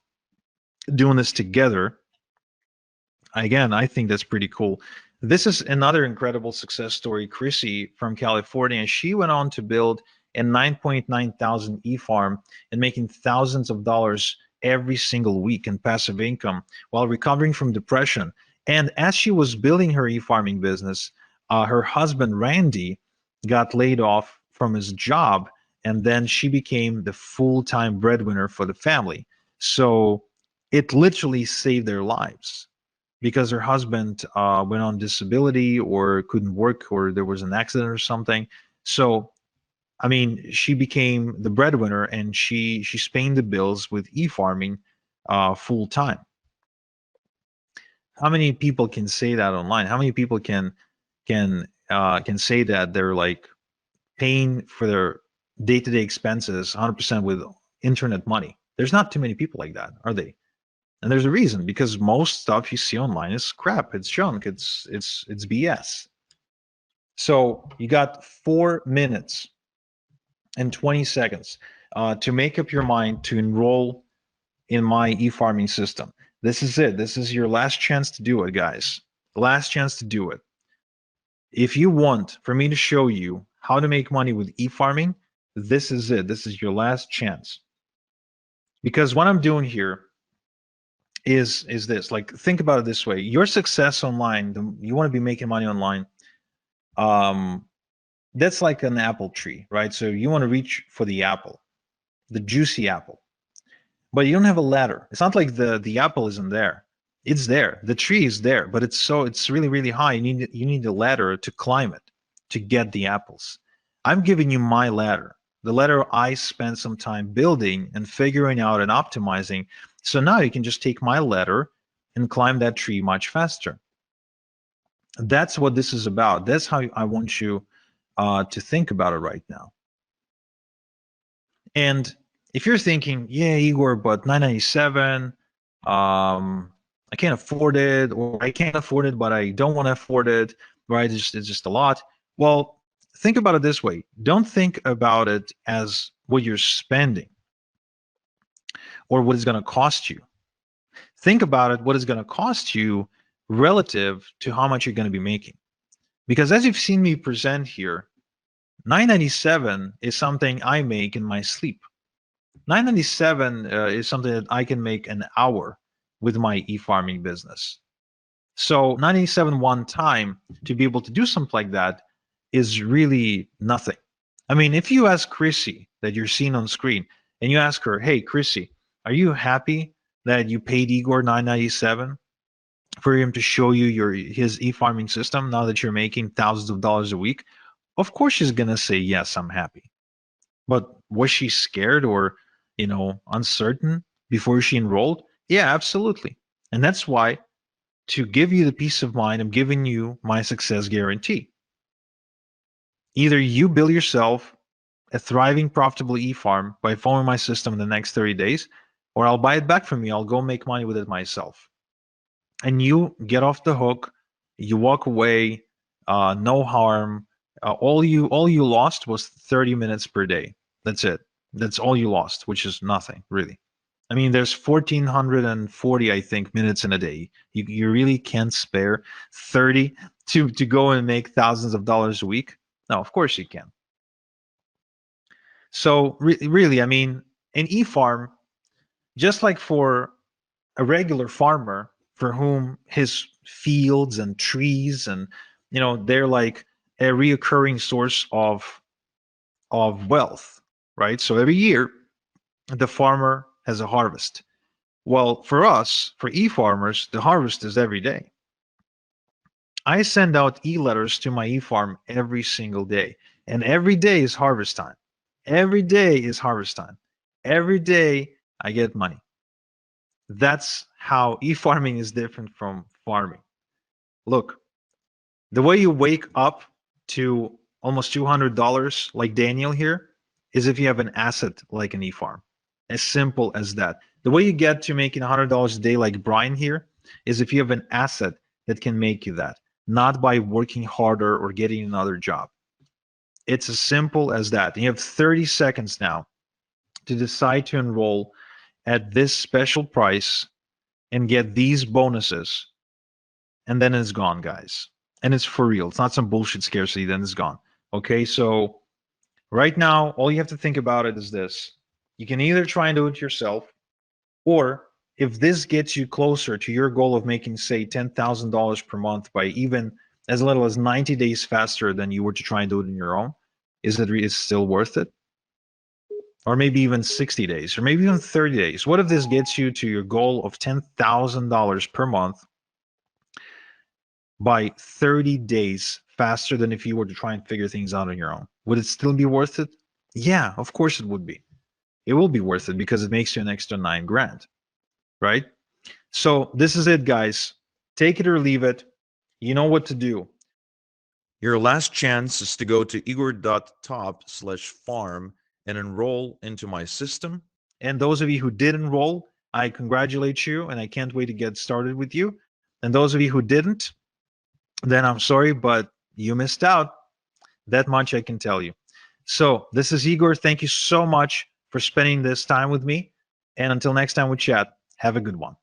doing this together, again, I think that's pretty cool. This is another incredible success story, Chrissy from California. She went on to build a 9.9 thousand e-farm and making thousands of dollars every single week in passive income while recovering from depression. And as she was building her e-farming business, her husband, Randy, got laid off from his job, and then she became the full-time breadwinner for the family. So it literally saved their lives because her husband went on disability or couldn't work or there was an accident or something. So I mean, she became the breadwinner and she's paying the bills with e-farming full time. How many people can say that online? How many people can say that they're like paying for their day-to-day expenses 100% with internet money? There's not too many people like that, are they? And there's a reason, because most stuff you see online is crap, it's junk, it's BS. So you got 4 minutes and 20 seconds to make up your mind to enroll in my e-farming system. This is it. This is your last chance to do it, guys. Last chance to do it. If you want for me to show you how to make money with e-farming, this is it. This is your last chance. Because what I'm doing here is this. Like, think about it this way. Your success online, you want to be making money online. That's like an apple tree, right? So you want to reach for the apple, the juicy apple. But you don't have a ladder. It's not like the apple isn't there. It's there. The tree is there, but it's really, really high. You need a ladder to climb it to get the apples. I'm giving you my ladder, the ladder I spent some time building and figuring out and optimizing. So now you can just take my ladder and climb that tree much faster. That's what this is about. That's how I want you to think about it right now. And if you're thinking, yeah, Igor, but 997, I can't afford it, or I can't afford it, but I don't want to afford it, right? It's just a lot. Well, think about it this way. Don't think about it as what you're spending or what it's going to cost you. Think about it, what it's going to cost you relative to how much you're going to be making. Because as you've seen me present here, 997 is something I make in my sleep. 997 is something that I can make an hour with my e-farming business. So 997 one time to be able to do something like that is really nothing. I mean, if you ask Chrissy that you're seeing on screen and you ask her, hey, Chrissy, are you happy that you paid Igor 997 for him to show you his e-farming system now that you're making thousands of dollars a week? Of course she's going to say, yes, I'm happy. But was she scared or, uncertain before she enrolled? Yeah, absolutely. And that's why, to give you the peace of mind, I'm giving you my success guarantee. Either you build yourself a thriving, profitable e-farm by following my system in the next 30 days, or I'll buy it back from you. I'll go make money with it myself. And you get off the hook, you walk away, no harm. All you lost was 30 minutes per day. That's it. That's all you lost, which is nothing, really. I mean, there's 1,440, I think, minutes in a day. You really can't spare 30 to go and make thousands of dollars a week. No, of course you can. So really, I mean, an e-farm, just like for a regular farmer for whom his fields and trees and they're like a reoccurring source of wealth, right? So every year the farmer has a harvest. Well, for us, for e-farmers, the harvest is every day. I send out e-letters to my e-farm every single day, and every day is harvest time. Every day is harvest time. Every day I get money. That's how e-farming is different from farming. Look, the way you wake up to almost $200 like Daniel here is if you have an asset like an e-farm. As simple as that. The way you get to making $100 a day like Brian here is if you have an asset that can make you that, not by working harder or getting another job. It's as simple as that. And you have 30 seconds now to decide to enroll at this special price and get these bonuses, and then it's gone, guys. And it's for real. It's not some bullshit scarcity, then it's gone. Okay, so right now, all you have to think about it is this. You can either try and do it yourself, or if this gets you closer to your goal of making, say, $10,000 per month by even as little as 90 days faster than you were to try and do it on your own, is it still worth it? or maybe even 60 days, or maybe even 30 days? What if this gets you to your goal of $10,000 per month by 30 days faster than if you were to try and figure things out on your own? Would it still be worth it? Yeah, of course it would be. It will be worth it because it makes you an extra 9 grand, right? So this is it, guys. Take it or leave it. You know what to do. Your last chance is to go to igor.top/farm and enroll into my system. And those of you who did enroll, I congratulate you and I can't wait to get started with you. And those of you who didn't, then I'm sorry, but you missed out. That much I can tell you. So this is Igor. Thank you so much for spending this time with me. And until next time we chat, have a good one.